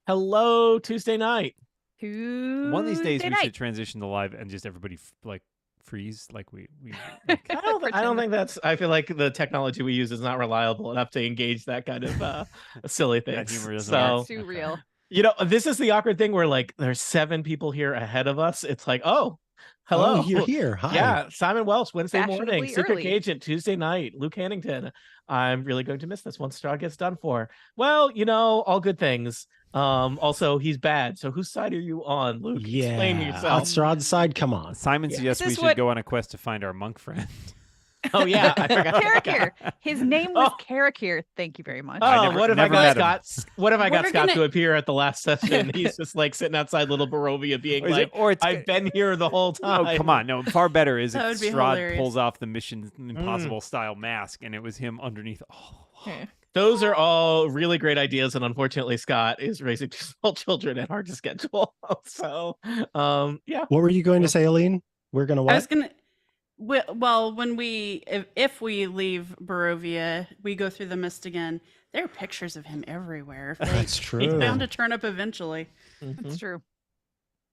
Hello, Tuesday night. One of these days Tuesday we night. should transition to live and just everybody freeze like we I don't think that's. I feel like the technology we use is not reliable enough to engage that kind of silly that things. humor doesn't So work. Too real. this is the awkward thing where like there's 7 people here ahead of us. It's like, oh, hello, Oh, you're here. Hi. Yeah, Simon Welsh, Wednesday morning, Fashionably Secret early. Agent, Tuesday night, Luke Hannington. I'm really going to miss this once Strahd gets done for. Well, all good things. Also, he's bad. So whose side are you on, Luke? Explain On yourself. Strahd's side, come on. Simon suggests This we is should what- go on a quest to find our monk friend. Oh yeah, I forgot. Karakir. His name was Oh. Karakir. Thank you very much. Oh, what if I got met Scott? What if I got We're Scott gonna- to appear at the last session? He's just like sitting outside little Barovia, being Or is like, it- or it's- "I've been here the whole time." Oh, come on. No, far better is if That would be Strahd hilarious. pulls off the Mission Impossible style mask and it was him underneath. Oh, Yeah. Those are all really great ideas, and unfortunately, Scott is raising 2 small children and hard to schedule. So, yeah. What were you going to say, Aline? We're going to I was what? gonna. Well, when if we leave Barovia, we go through the mist again. There are pictures of him everywhere. That's He's true. bound to turn up eventually. That's true.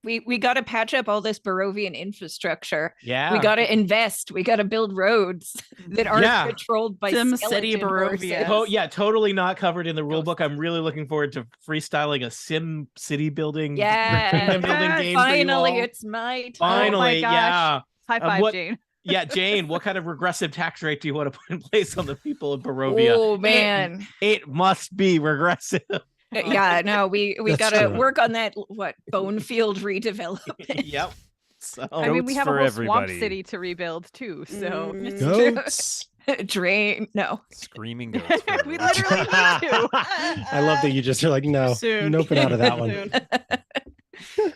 We got to patch up all this Barovian infrastructure. Yeah. We got to invest. We got to build roads that aren't Yeah. patrolled by Sim skeleton City Barovia. horses. Yeah, totally not covered in the rule book. I'm really looking forward to freestyling a Sim City building, Yeah. kingdom building game. for you Finally, all. it's my time. Finally, gosh. yeah. High five, what- Jane. Yeah, Jane, what kind of regressive tax rate do you want to put in place on the people of Barovia? Oh man. It must be regressive. Yeah, no, we That's gotta true. work on that Bonefield redevelopment. Yep. So I mean, we Goats have a for whole everybody. swamp city to rebuild too. So Mm. Goats. Drain no. screaming goats. for we everybody. literally need to. I love that you just are like, no, Soon. noping out of that one. Soon.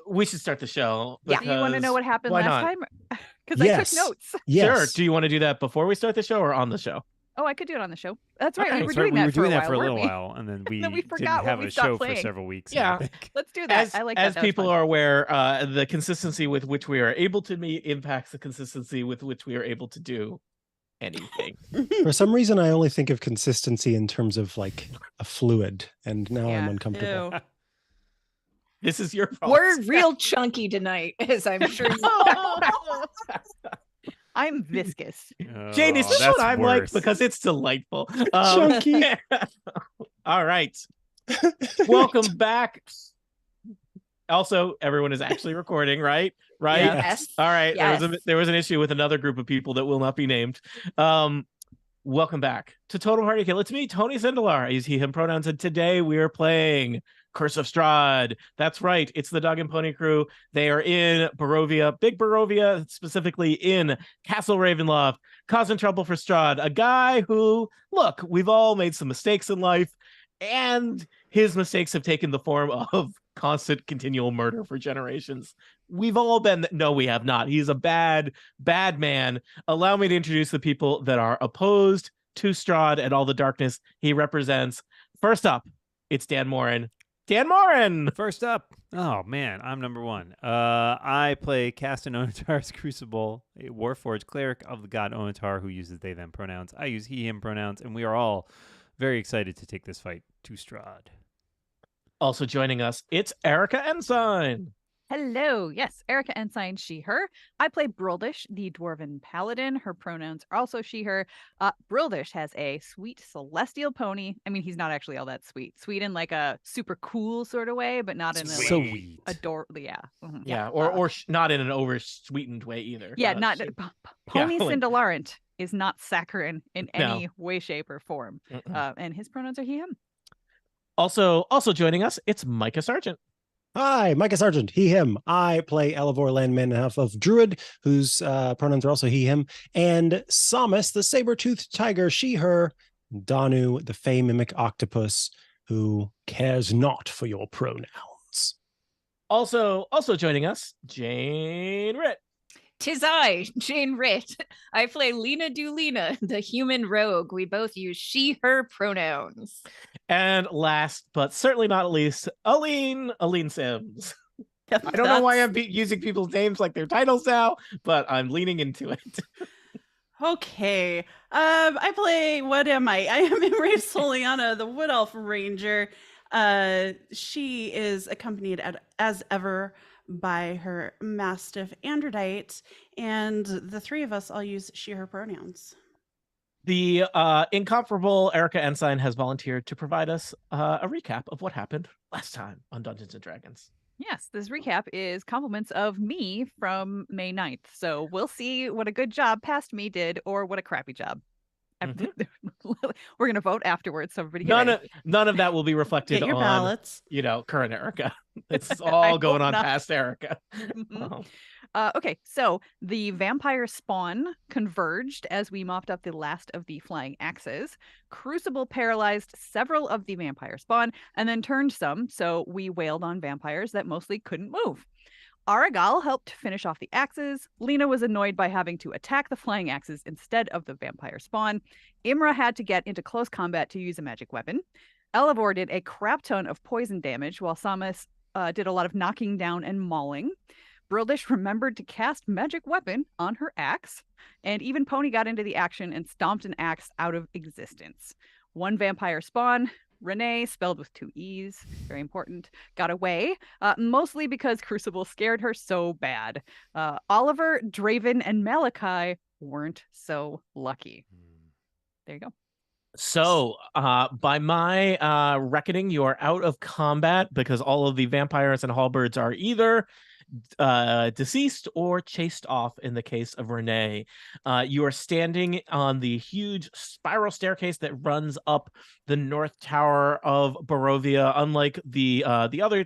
we should start the show. Yeah. Do you want to know what happened why last not? time? Because I Yes. took notes. Yes. Sure. Do you want to do that before we start the show or on the show? Oh, I could do it on the show. That's right. Okay. We were That's right, doing we that were for doing a that while, for a weren't little we? while, and then we, then we didn't forgot when have we a stopped show for playing. several weeks. Yeah. I think. Let's do that. As, I like as that. That was people fun. are aware, the consistency with which we are able to meet impacts the consistency with which we are able to do anything. For some reason, I only think of consistency in terms of like a fluid, and now I'm Yeah. uncomfortable. Ew. This is your fault. We're real chunky tonight, as I'm sure you I'm viscous. Jane, is Oh, this what that's I'm like? worse. Because it's delightful. Chunky. All right. Welcome back. Also, everyone is actually recording, right? Right? Yeah. Yes. All right. Yes. There was an issue with another group of people that will not be named. Welcome back to Total Party Kill. It's me, Tony Sindelar. I use he, him pronouns, and today we are playing Curse of Strahd. That's right. It's the Dog and Pony crew. They are in Barovia, Big Barovia, specifically in Castle Ravenloft, causing trouble for Strahd, a guy who, look, we've all made some mistakes in life, and his mistakes have taken the form of constant continual murder for generations. We've all been, no, we have not. He's a bad man. Allow me to introduce the people that are opposed to Strahd and all the darkness he represents. First up, it's Dan Morin. Dan Morin! First up, oh man, I'm number 1. I play Castan Onatar's Crucible, a Warforged cleric of the god Onatar who uses they them pronouns. I use he him pronouns, and we are all very excited to take this fight to Strahd. Also joining us, it's Erica Ensign. Hello. Yes, Erica Ensign, she, her. I play Brildish, the dwarven paladin. Her pronouns are also she, her. Brildish has a sweet celestial pony. I mean, he's not actually all that sweet. Sweet in like a super cool sort of way, but not in a So like, sweet. yeah. Mhm. Yeah, or not in an over-sweetened way either. Yeah, not she- Pony like- Cindelarent is not saccharine in No. any way, shape, or form. And his pronouns are he, him. Also joining us, it's Micah Sargent. Hi, Micah Sargent, he, him. I play Elevor Landman, half of Druid, whose pronouns are also he, him, and Samus, the saber-toothed tiger, she, her, Danu, the fey mimic octopus, who cares not for your pronouns. Also joining us, Jane Ritt. 'Tis I, Jane Ritt. I play Lena Dulina, the human rogue. We both use she, her pronouns. And last, but certainly not least, Aline Sims. I don't know why I'm using people's names like their titles now, but I'm leaning into it. Okay. I play, what am I? I am Imre Soliana, the Wood Elf Ranger. She is accompanied as ever by her mastiff Androdite, and the three of us all use she, her pronouns. The incomparable Erica Ensign has volunteered to provide us a recap of what happened last time on Dungeons and Dragons. Yes, this recap is compliments of me from May 9th. So we'll see what a good job past me did or what a crappy job. We're going to vote afterwards. So everybody get ready. None of that will be reflected Get your on, ballots. Current Erica. It's all going on not. past Erica. Okay, so the vampire spawn converged as we mopped up the last of the flying axes. Crucible paralyzed several of the vampire spawn and then turned some, so we wailed on vampires that mostly couldn't move. Aragal helped finish off the axes. Lena was annoyed by having to attack the flying axes instead of the vampire spawn. Imra had to get into close combat to use a magic weapon. Elevor did a crap ton of poison damage, while Samus did a lot of knocking down and mauling. Brildish remembered to cast magic weapon on her axe, and even Pony got into the action and stomped an axe out of existence. One vampire spawn, Renee, spelled with 2 E's, very important, got away, mostly because Crucible scared her so bad. Oliver, Draven, and Malachi weren't so lucky. There you go. So, by my reckoning, you are out of combat because all of the vampires and halberds are either deceased or chased off in the case of Renee. You are standing on the huge spiral staircase that runs up the north tower of Barovia. Unlike the other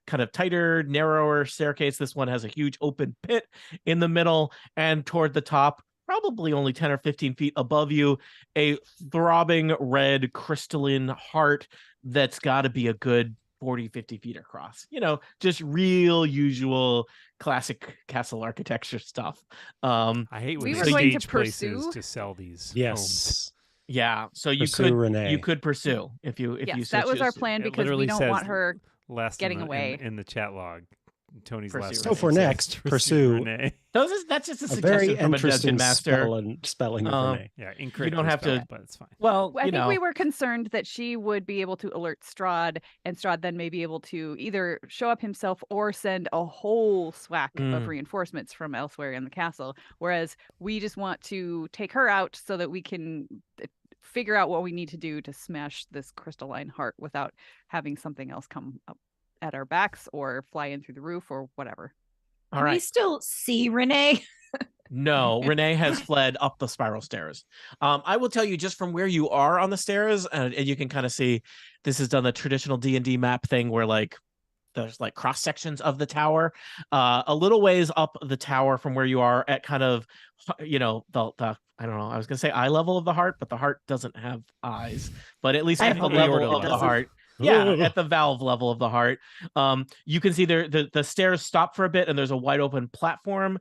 kind of tighter, narrower staircase, this one has a huge open pit in the middle, and toward the top, probably only 10 or 15 feet above you, a throbbing red crystalline heart that's got to be a good 40, 50 feet across. Just real usual classic castle architecture stuff. I hate when We they were going to stage places pursue- to sell these homes. Yes. Yeah, so you Pursue Renee. you could pursue if you Yes, so that was our choose to. plan It because we literally don't says want her last getting in away. in the chat log. Tony's Pursue last. Renee. So for says, next, pursue Renee. So that's just a A suggestion very from a dungeon interesting master. spelling of Renee. Yeah, incorrect. don't have to- but it's fine. Well, I think we were concerned that she would be able to alert Strahd, and Strahd then may be able to either show up himself or send a whole swack of reinforcements from elsewhere in the castle. Whereas we just want to take her out so that we can figure out what we need to do to smash this crystalline heart without having something else come up at our backs or fly in through the roof or whatever. all Can we right. still see Renee? No, Renee has fled up the spiral stairs. I will tell you just from where you are on the stairs, and you can kind of see this has done the traditional D&D map thing where there's cross sections of the tower. A little ways up the tower from where you are at kind of, the I don't know, I was gonna say eye level of the heart, but the heart doesn't have eyes. But at least at the level of the heart. Yeah, at the valve level of the heart. You can see there the stairs stop for a bit and there's a wide open platform,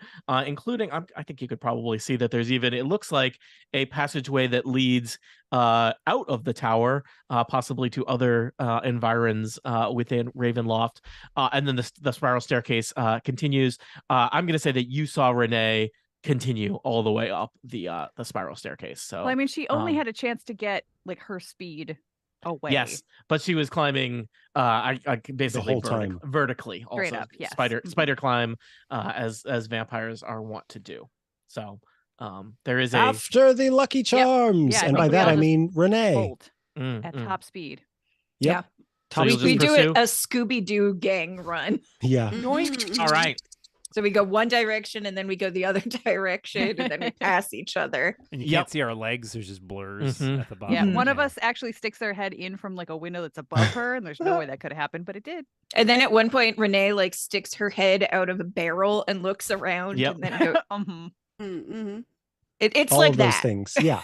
including I think you could probably see that there's even, it looks like a passageway that leads out of the tower, possibly to other environs within Ravenloft. And then the spiral staircase continues. I'm gonna say that you saw Renee continue all the way up the spiral staircase. So Well, I mean, she only had a chance to get her speed away. Yes, but she was climbing I basically whole time. vertically Straight also up, yes. spider climb as vampires are wont to do. So there is After the Lucky Charms. Yeah, I and think by we that all I just mean Renee. bolt a at top speed. Yep. Yeah. Top you'll We just do it pursue? a Scooby-Doo gang run. Yeah. all right. So we go one direction and then we go the other direction and then we pass each other. And you Yep. can't see our legs. There's just blurs Mhm. at the bottom. Yeah, one of us actually sticks their head in from a window that's above her, and there's no way that could have happened, but it did. And then at one point, Renee sticks her head out of a barrel and looks around. Yep. And then goes, Mm-hmm. it's All like of those that. things. Yeah.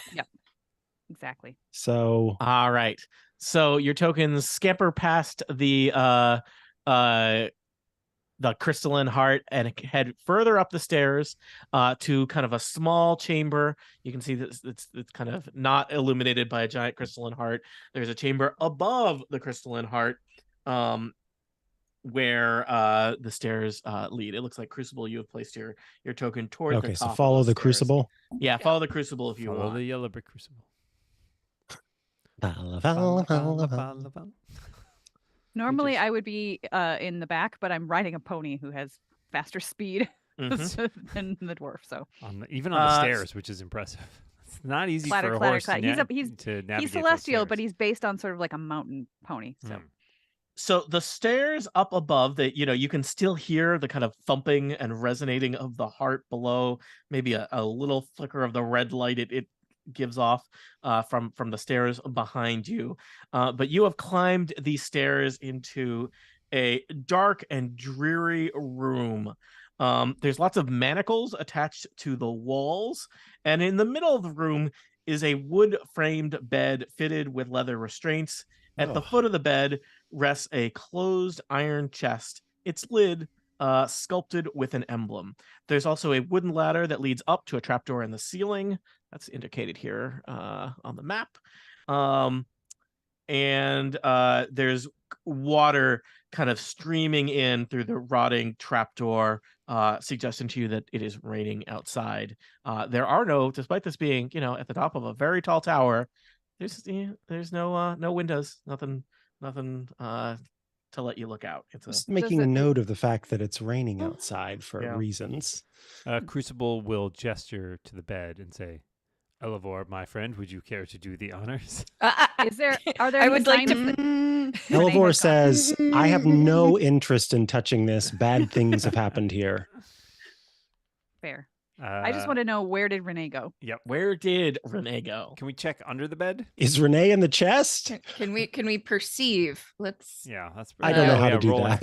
Exactly. So All right. So your tokens scamper past the crystalline heart and head further up the stairs to kind of a small chamber. You can see that it's kind of not illuminated by a giant crystalline heart. There's a chamber above the crystalline heart where the stairs lead. It looks like Crucible, you have placed your token toward the top. okay, so follow of the stairs. Crucible. Yeah, follow the Crucible if you Follow want. the yellow brick crucible. Follow. Normally, I would be in the back, but I'm riding a pony who has faster speed than the dwarf. So even on the stairs, which is impressive. It's not easy clatter, for a clatter, horse clatter. to navigate. He's celestial, but he's based on sort of like a mountain pony. So. So the stairs up above that, you can still hear the kind of thumping and resonating of the heart below, maybe a little flicker of the red light it gives off from the stairs behind you. But you have climbed these stairs into a dark and dreary room. There's lots of manacles attached to the walls, and in the middle of the room is a wood-framed bed fitted with leather restraints. At the foot of the bed rests a closed iron chest, its lid sculpted with an emblem. There's also a wooden ladder that leads up to a trapdoor in the ceiling. That's indicated here on the map. And there's water kind of streaming in through the rotting trapdoor, suggesting to you that it is raining outside. There are no, despite this being, at the top of a very tall tower, there's no windows, nothing to let you look out. It's just making a note of the fact that it's raining outside for reasons. Crucible will gesture to the bed and say, "Elevor, my friend, would you care to do the honors?" Are there I would like to. Elevor says, "I have no interest in touching this. Bad things have happened here." Fair. I just want to know, where did Renee go? Yep. Where did Renee go? Can we check under the bed? Is Renee in the chest? Can we perceive? Let's. Yeah, that's. I don't know how to do that.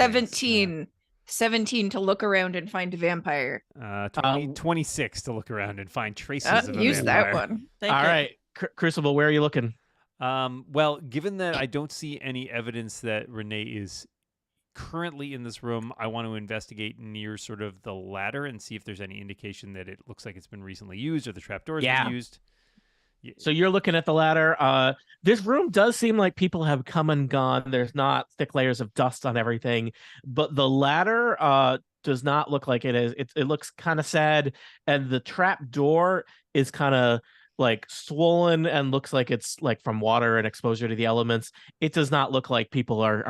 17 to look around and find a vampire. 26 to look around and find traces of a use vampire. that one. All right, Crucible, where are you looking? Well, given that I don't see any evidence that Renee is currently in this room, I want to investigate near sort of the ladder and see if there's any indication that it looks like it's been recently used or the trapdoor has been used. So you're looking at the ladder. This room does seem like people have come and gone. There's not thick layers of dust on everything, but the ladder does not look like it is. It looks kind of sad, and the trap door is kind of like swollen and looks like it's like from water and exposure to the elements. It does not look like people are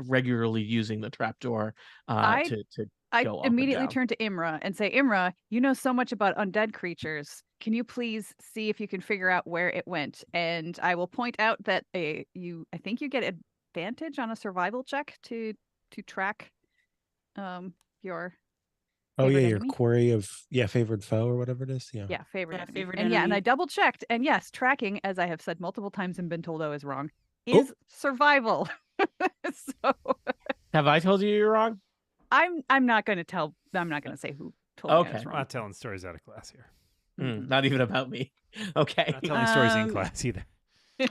regularly using the trapdoor to I go up immediately and down. turn to Imra and say, Imra, you know so much about undead creatures. Can you please see if you can figure out where it went? And I will point out that I think you get advantage on a survival check to track your your query of favored foe or whatever it is. Favorite enemy. Favorite and enemy. and I double checked, and yes, tracking, as I have said multiple times and been told I was wrong, is survival. So have I told you you're wrong? I'm not going to say who told me I was I'm wrong. not telling stories out of class here. Not even about me. Okay. Not telling stories in class either.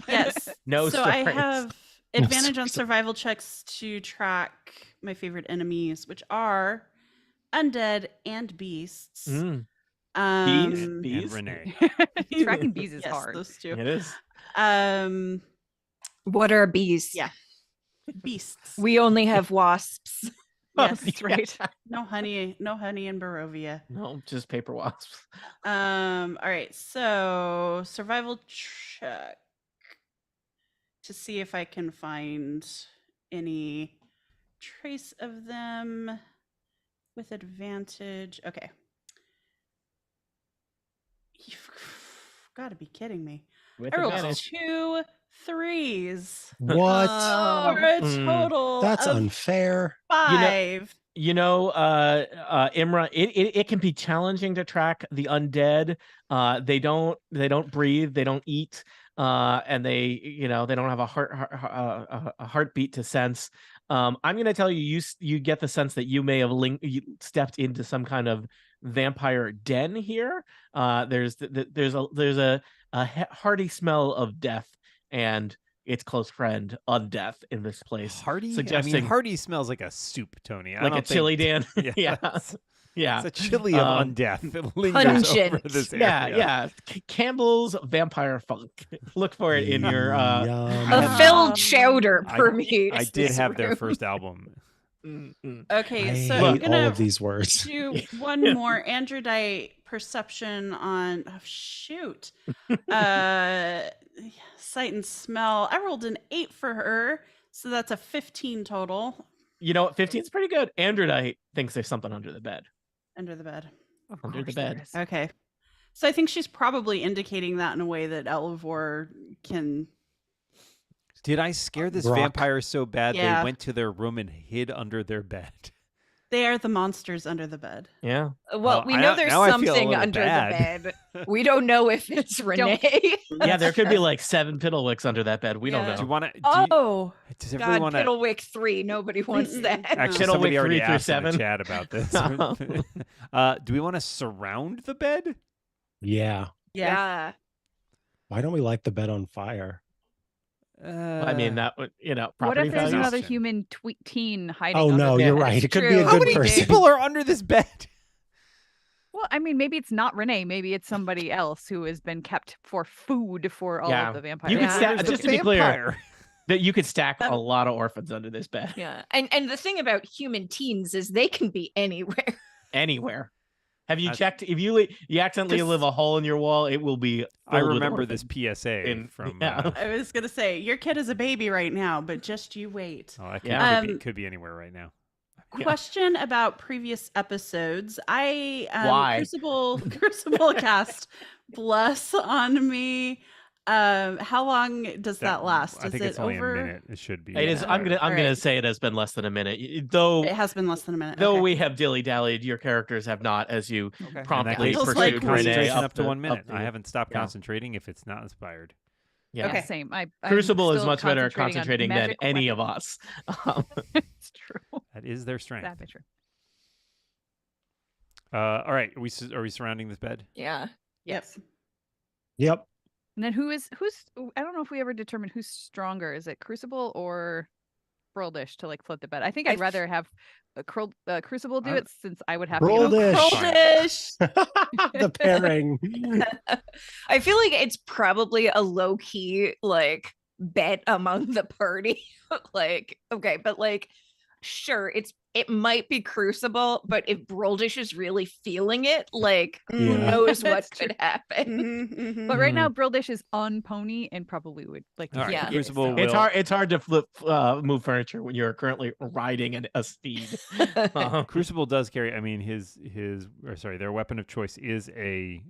Yes. No So stories. I have advantage on survival checks to track my favorite enemies, which are undead and beasts. Bees? And Renee. Tracking bees is hard. Those two. It is. What are bees? Yeah. Beasts. We only have wasps. Yes, That's right. No honey in Barovia. No, just paper wasps. All right. So survival check to see if I can find any trace of them with advantage. Okay. You've got to be kidding me. With I rolled advantage. 2 3s. What? For a total That's of unfair. 5. Imra, it can be challenging to track the undead. They don't breathe, they don't eat, and they don't have a heartbeat to sense. I'm going to tell you, you get the sense that you may have stepped into some kind of vampire den here. There's a hearty smell of death and its close friend Undeath in this place. Hearty? Suggesting, I mean, hearty smells like a soup, Tony. like a chili Dan. Yeah. It's a chili of undeath that lingers Pungent. over this area. Yeah. Campbell's Vampire Funk. Look for it in your Yum. A filled chowder permeates. I did this have their room. first album. Okay, I so hate I'm gonna all of these words. do one more androdite perception on sight and smell. I rolled an 8 for her, So that's a 15 total You know what? 15 is pretty good. Androdite thinks there's something under the bed. under the bed. Of Under the course there bed. is. Okay. So I think she's probably indicating that in a way that Elevor can. Did I scare this Brock. vampire so bad Yeah. they went to their room and hid under their bed? They are the monsters under the bed. Yeah. Well, we know there's now I feel a something little under bad. the bed. We don't know if it's Renee. Yeah, there could be like 7 Piddlewicks under that bed. We don't Yeah. know. Do you want to? Oh, Does everyone God, want to? Piddlewick 3. Nobody wants Mm-mm. that. Actually, Piddlewick somebody already 3 through asked in the 7? chat about this. Do we want to surround the bed? Yeah. yeah. Why don't we light the bed on fire? I mean, that would, What property if there's values. another option. human teen hiding? Oh under no, the you're bed? right. It could be true. a How how good many person. people are under this bed? Well, I mean, maybe it's not Renee. Maybe it's somebody else who has been kept for food for all Yeah. of the vampires. You could Yeah. stack, There's the just to be clear, vampire. that you could stack That- a lot of orphans under this bed. Yeah. And the thing about human teens is they can be anywhere. Anywhere. Have you That's- checked? If you you accidentally Just- leave a hole in your wall, it will be. I filled with remember this orphans. PSA from. yeah. I was gonna say your kid is a baby right now, but just you wait. Oh, that Yeah. could be anywhere right now. Yeah. Question about previous episodes. I Why? Crucible cast bless on me. How long does that last? I Is think it it's only over? a minute. It should be. It is. I'm gonna. I'm All gonna right. say it has been less than a minute. Though. It has been less than a minute. Though okay. we have dilly dallied, your characters have not, as you In that promptly case, Feels pursued like Renee concentration up to the- 1 minute. the- I haven't stopped yeah. concentrating if it's not inspired. Yeah. Okay. Same. I'm Crucible is still much better at concentrating on concentrating than magic any of weapons. us. It's true. That is their strength. That'd be true. All right, are we surrounding this bed? Yeah. Yes. Yep. And then who's? I don't know if we ever determined who's stronger. Is it Crucible or Broldish to like flip the bed? I think I'd rather have Crucible do it since I would have to. Broldish. Broldish. The pairing. I feel like it's probably a low key like bet among the party. Like, okay, but like sure, it might be Crucible, but if Broldish is really feeling it, like who Yeah. knows what That's could happen. Mhm, mhm. But right now, Broldish is on pony and probably would like to All right, Yeah. figure Crucible this out. It's will- hard. It's hard to flip, move furniture when you're currently riding a steed. Crucible does carry. I mean, their weapon of choice is a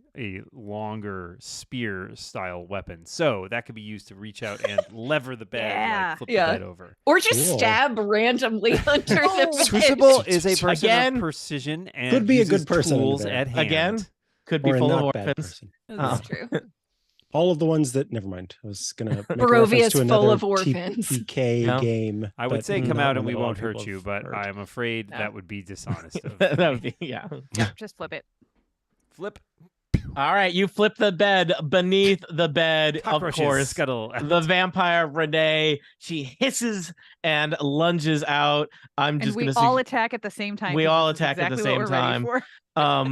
longer spear style weapon, so that could be used to reach out and lever the bed, and, Yeah. like flip Yeah. the bed over. Or just Cool. stab randomly under the bed. Crucible is a person Again, of precision and could be a uses good person under tools there. at hand. Again, could be Or a full of not bad orphans. person. That's true. All of the ones that. Never mind. I was gonna. Make a Barovia reference is to full another of orphans. TPK Yeah. game. I would but say come not out and one we that a lot won't of hurt people you, have but heard. I'm afraid No. that would be dishonest. Of That would me. be yeah. Just flip it. Flip. All right, you flip the bed. Beneath the bed, Cockroaches of course, scuttle. the vampire Renee. She hisses and lunges out. I'm And just we gonna all sug- attack at the same time. We 'cause all this is attack at the exactly what same we're ready time.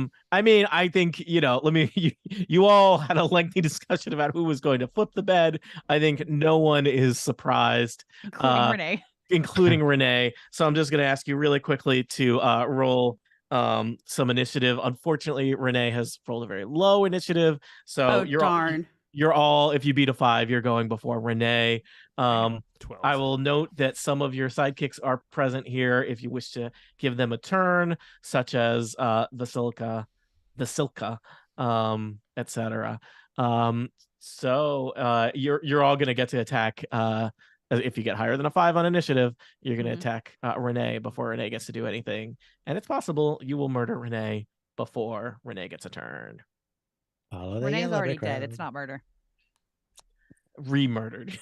for. I mean, I think, you all had a lengthy discussion about who was going to flip the bed. I think no one is surprised, Including Renee. including Renee. So I'm just going to ask you really quickly to roll some initiative. Unfortunately, Renee has rolled a very low initiative. So Oh you're darn. you're all, if you beat a 5, you're going before Renee. 12. I will note that some of your sidekicks are present here if you wish to give them a turn, such as Vasilka, etc. So you're all gonna get to attack. If you get higher than a 5 on initiative, you're gonna Mhm. attack Renee before Renee gets to do anything, and it's possible you will murder Renee before Renee gets a turn. Follow the Renee's yellow already background. dead. It's not murder. Remurdered.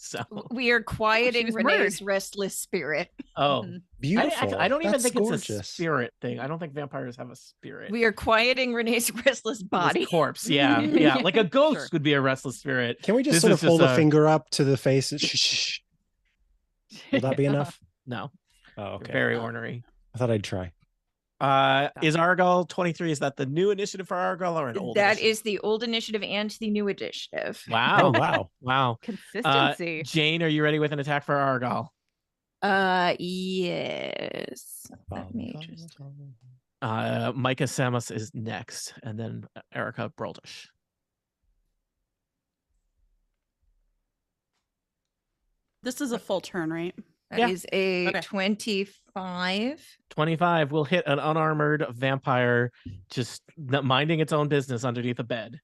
So We are quieting was Renee's restless spirit. oh. Mhm. Beautiful. I don't even That's think it's a gorgeous. spirit thing. I don't think vampires have a spirit. We are quieting Renee's restless This body. corpse, yeah, yeah. Like a ghost Sure. would be a restless spirit. Can we just This sort is of hold just a a- finger up to the face? And shh, shh, shh. Will that be enough? No, Oh, okay. very ornery. I thought I'd try. Is Argyle 23? Is that the new initiative for Argyle or an old? That initiative? is the old initiative and the new initiative. Oh, Wow, wow. wow. Consistency. Jane, are you ready with an attack for Argyle? Yes. Let me just. Micah Samus is next, and then Erica Broldish. This is a full turn, right? That is a Okay. 25. 25 will hit an unarmored vampire just minding its own business underneath a bed.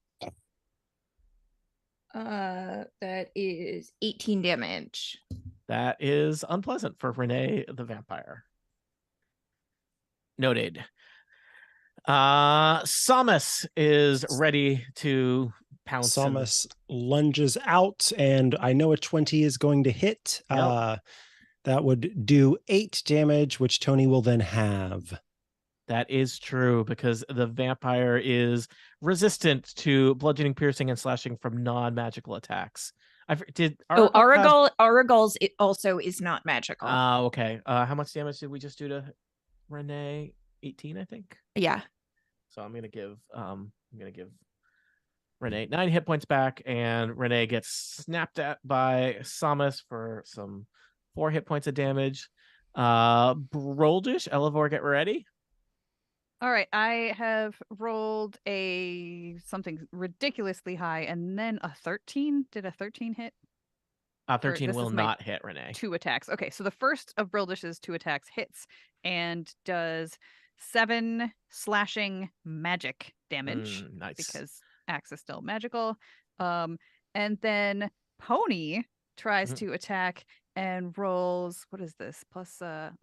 That is 18 damage. That is unpleasant for Renee the vampire. Noted. Samus is ready to pounce. Samus lunges out, and I know a 20 is going to hit. Yep. That would do 8 damage, which Tony will then have. That is true because the vampire is resistant to bludgeoning, piercing, and slashing from non-magical attacks. Aragol's it also is not magical. Okay. How much damage did we just do to Renee? 18, I think. Yeah. So I'm gonna give Renee 9 hit points back, and Renee gets snapped at by Samus for some 4 hit points of damage. Broldish, Elevor, get ready. All right, I have rolled something ridiculously high, and then a 13. Did a 13 hit? 13 this will is my not hit Renee. 2 attacks. Okay, so the first of Brildish's 2 attacks hits and does 7 slashing magic damage Nice. because axe is still magical. And then Pony tries to attack and rolls, what is this? Plus 4.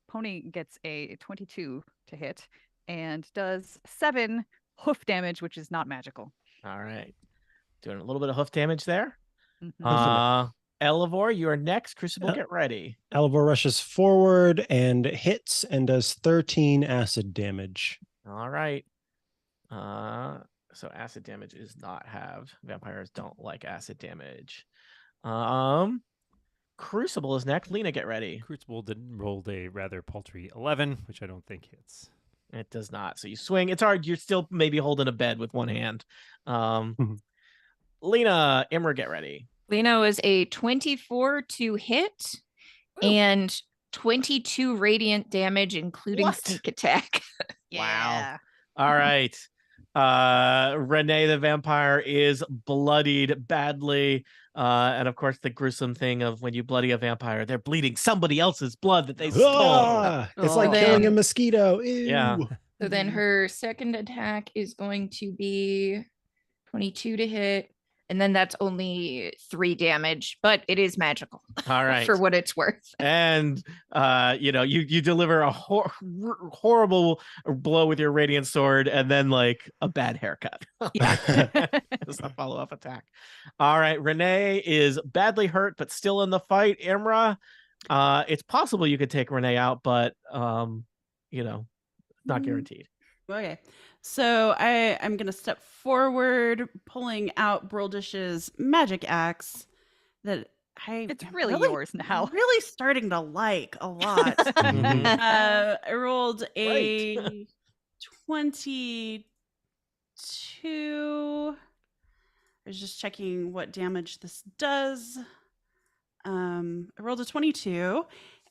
Pony gets a 22 to hit and does 7 hoof damage, which is not magical. All right. Doing a little bit of hoof damage there. Mhm. Elevor, you are next. Crucible, get ready. Elevor rushes forward and hits and does 13 acid damage. All right. So acid damage is not halved. Vampires don't like acid damage. Crucible is next. Lena, get ready. Crucible rolled a rather paltry 11, which I don't think hits. It does not. So you swing. It's hard. You're still maybe holding a bed with one hand. Lena, Imra, get ready. Lena is a 24 to hit and 22 radiant damage, including sneak attack. Wow. All right. Renee the vampire is bloodied badly. And of course, the gruesome thing of when you bloody a vampire, they're bleeding somebody else's blood that they stole. It's like killing a mosquito. Ew. Yeah. So then her second attack is going to be 22 to hit. And then that's only 3 damage, but it is magical. All right. For what it's worth. And you deliver a horrible blow with your radiant sword, and then like a bad haircut. It's a follow-up attack. All right, Renee is badly hurt, but still in the fight. Imra, it's possible you could take Renee out, but not guaranteed. Okay. So I'm going to step forward, pulling out Brildish's magic axe that it's really yours now. Really starting to like a lot. I rolled a 22. I was just checking what damage this does. I rolled a 22.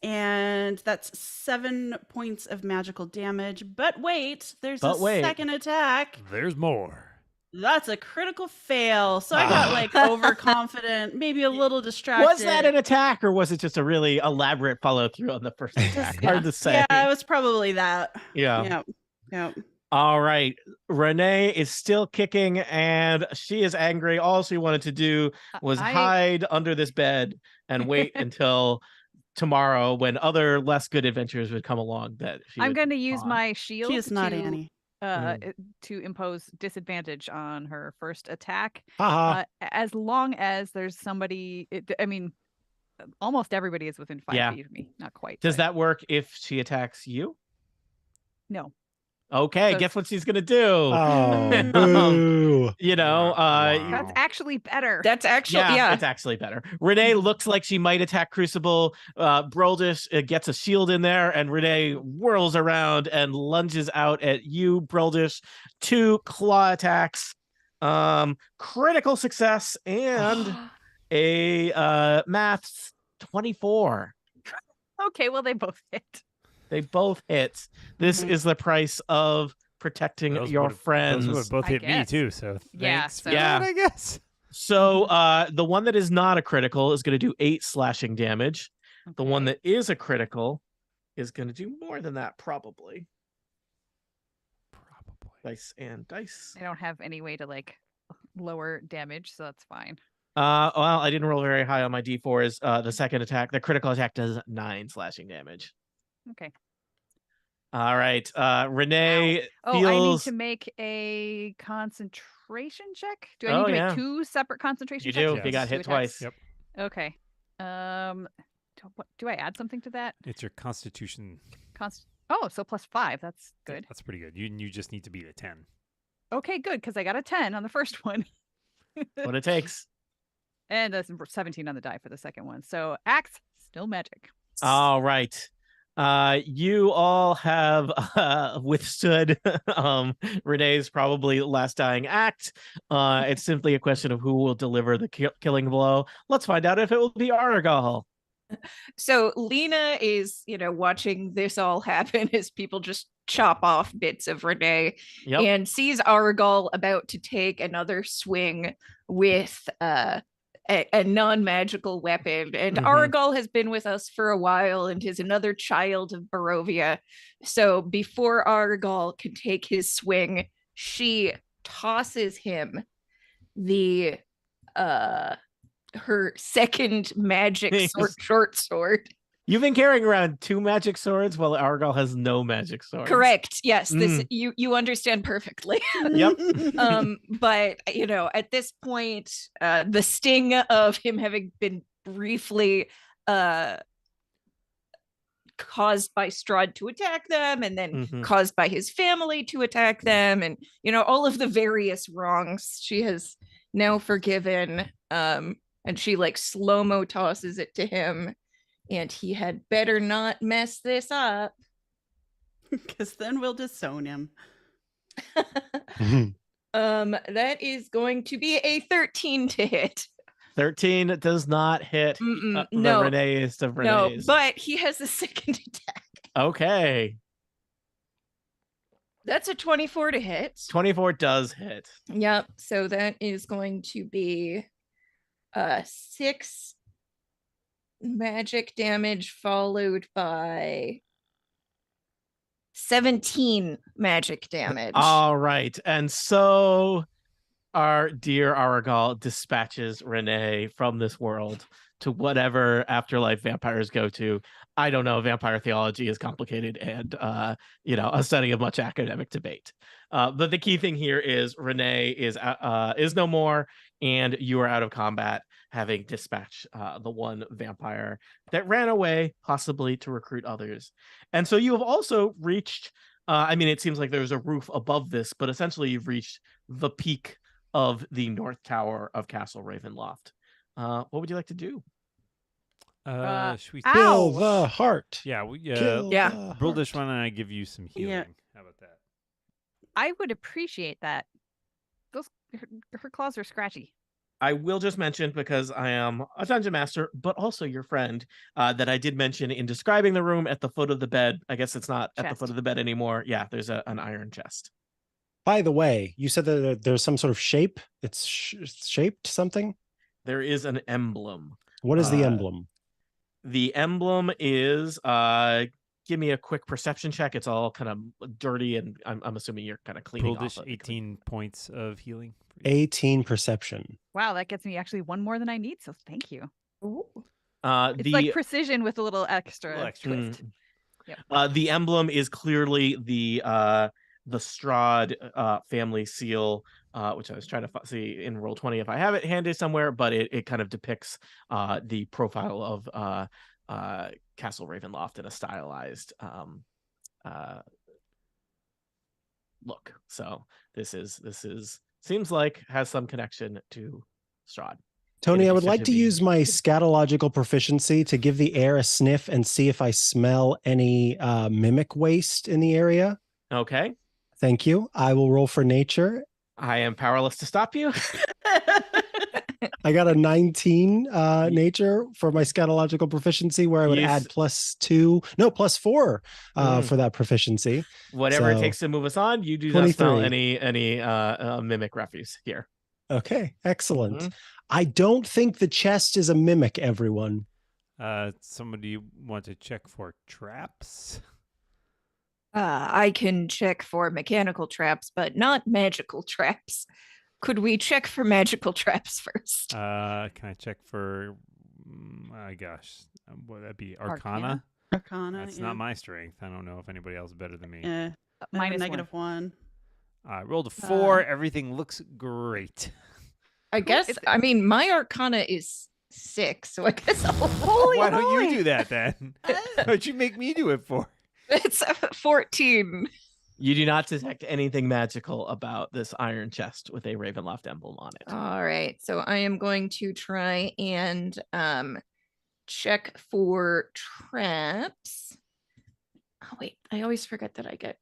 And that's 7 points of magical damage. But wait, there's a second attack. There's more. That's a critical fail. So I got like overconfident, maybe a little distracted. Was that an attack, or was it just a really elaborate follow through on the first attack? Hard to say. Yeah, it was probably that. Yeah. Yeah. All right. Renee is still kicking, and she is angry. All she wanted to do was hide under this bed and wait until tomorrow when other less good adventures would come along. I'm going to use my shield. She is not Annie. To impose disadvantage on her first attack. As long as there's somebody, almost everybody is within 5 feet of me. Not quite. Does that work if she attacks you? No. Okay, guess what she's gonna do? Oh, boo. That's actually better. That's actually it's actually better. Renee looks like she might attack Crucible. Broldish gets a shield in there, and Renee whirls around and lunges out at you, Broldish. 2 claw attacks, critical success, and a maths 24. Okay, well they both hit. They both hit. This is the price of protecting your friends. Those would both hit me too. So thanks. Yeah. I guess. So the one that is not a critical is going to do 8 slashing damage. The one Okay. that is a critical is going to do more than that, probably. Dice and dice. I don't have any way to like lower damage, so that's fine. Well, I didn't roll very high on my d4s. The second attack, the critical attack does 9 slashing damage. Okay. All right. Renee Oh, feels... I need to make a concentration check. Do I need to make 2 separate concentration You checks? do. for You got these hit 2 attacks? twice. Yep. Okay. Do I add something to that? It's your constitution. Oh, so +5. That's good. That's pretty good. You just need to beat a 10. Okay, good, because I got a 10 on the first one. What it takes. And a 17 on the die for the second one. So axe, still magic. All right. You all have withstood Renee's probably last dying act. It's simply a question of who will deliver the killing blow. Let's find out if it will be Argal. So Lena is, watching this all happen as people just chop off bits of Renee and sees Argal about to take another swing with a non-magical weapon. And Argal has been with us for a while and is another child of Barovia. So before Argal can take his swing, she tosses him her second magic short sword. You've been carrying around 2 magic swords while Argal has no magic swords. Correct. Yes, this you understand perfectly. Yep. But at this point, the sting of him having been briefly caused by Strahd to attack them, and then caused by his family to attack them, and all of the various wrongs she has now forgiven. And she like slow-mo tosses it to him, and he had better not mess this up. Because then we'll disown him. That is going to be a 13 to hit. 13 does not hit. No, the Renee's of Renee's. No, but he has a second attack. Okay. That's a 24 to hit. 24 does hit. Yep. So that is going to be 6 magic damage followed by 17 magic damage. All right. And so our dear Argal dispatches Renee from this world to whatever afterlife vampires go to. I don't know. Vampire theology is complicated and, a study of much academic debate. But the key thing here is Renee is no more, and you are out of combat, having dispatched the one vampire that ran away, possibly to recruit others. And so you have also reached, it seems like there's a roof above this, but essentially you've reached the peak of the North Tower of Castle Ravenloft. What would you like to do? Should we kill the heart? Yeah, Bruldish, why don't I give you some healing? Yeah. How about that? I would appreciate that. Her claws are scratchy. I will just mention, because I am a dungeon master, but also your friend, that I did mention in describing the room at the foot of the bed. I guess it's not at the foot of the bed anymore. Yeah, there's an iron chest. By the way, you said that there's some sort of shape. It's shaped something? There is an emblem. What is the emblem? The emblem is, give me a quick perception check. It's all kind of dirty, and I'm assuming you're kind of cleaning off of 18 points of healing. 18 perception. Wow, that gets me actually 1 more than I need, so thank you. Ooh. It's like precision with a little extra twist. Yep. The emblem is clearly the Strahd family seal, which I was trying to see in Roll20 if I have it handy somewhere, but it kind of depicts the profile of Castle Ravenloft in a stylized look. So this is seems like has some connection to Strahd. Tony, I would like to use my scatological proficiency to give the air a sniff and see if I smell any mimic waste in the area. Okay. Thank you. I will roll for nature. I am powerless to stop you. I got a 19 nature for my scatological proficiency, where I would add +4 for that proficiency. Whatever it takes to move us on. You do not smell any mimic refuse here. Okay, excellent. Mhm. I don't think the chest is a mimic, everyone. Somebody want to check for traps? I can check for mechanical traps, but not magical traps. Could we check for magical traps first? Can I check for? My gosh, would that be Arcana? Arcana. That's yeah. not my strength. I don't know if anybody else is better than me. Yeah. Minus -1. I rolled a 4. Everything looks great. I guess. I mean, my Arcana is 6, so I guess I'll. Holy Why don't you moly. do that then? What'd you make me do it for? It's 14. You do not detect anything magical about this iron chest with a Ravenloft emblem on it. All right, so I am going to try and check for traps. Oh wait, I always forget that I get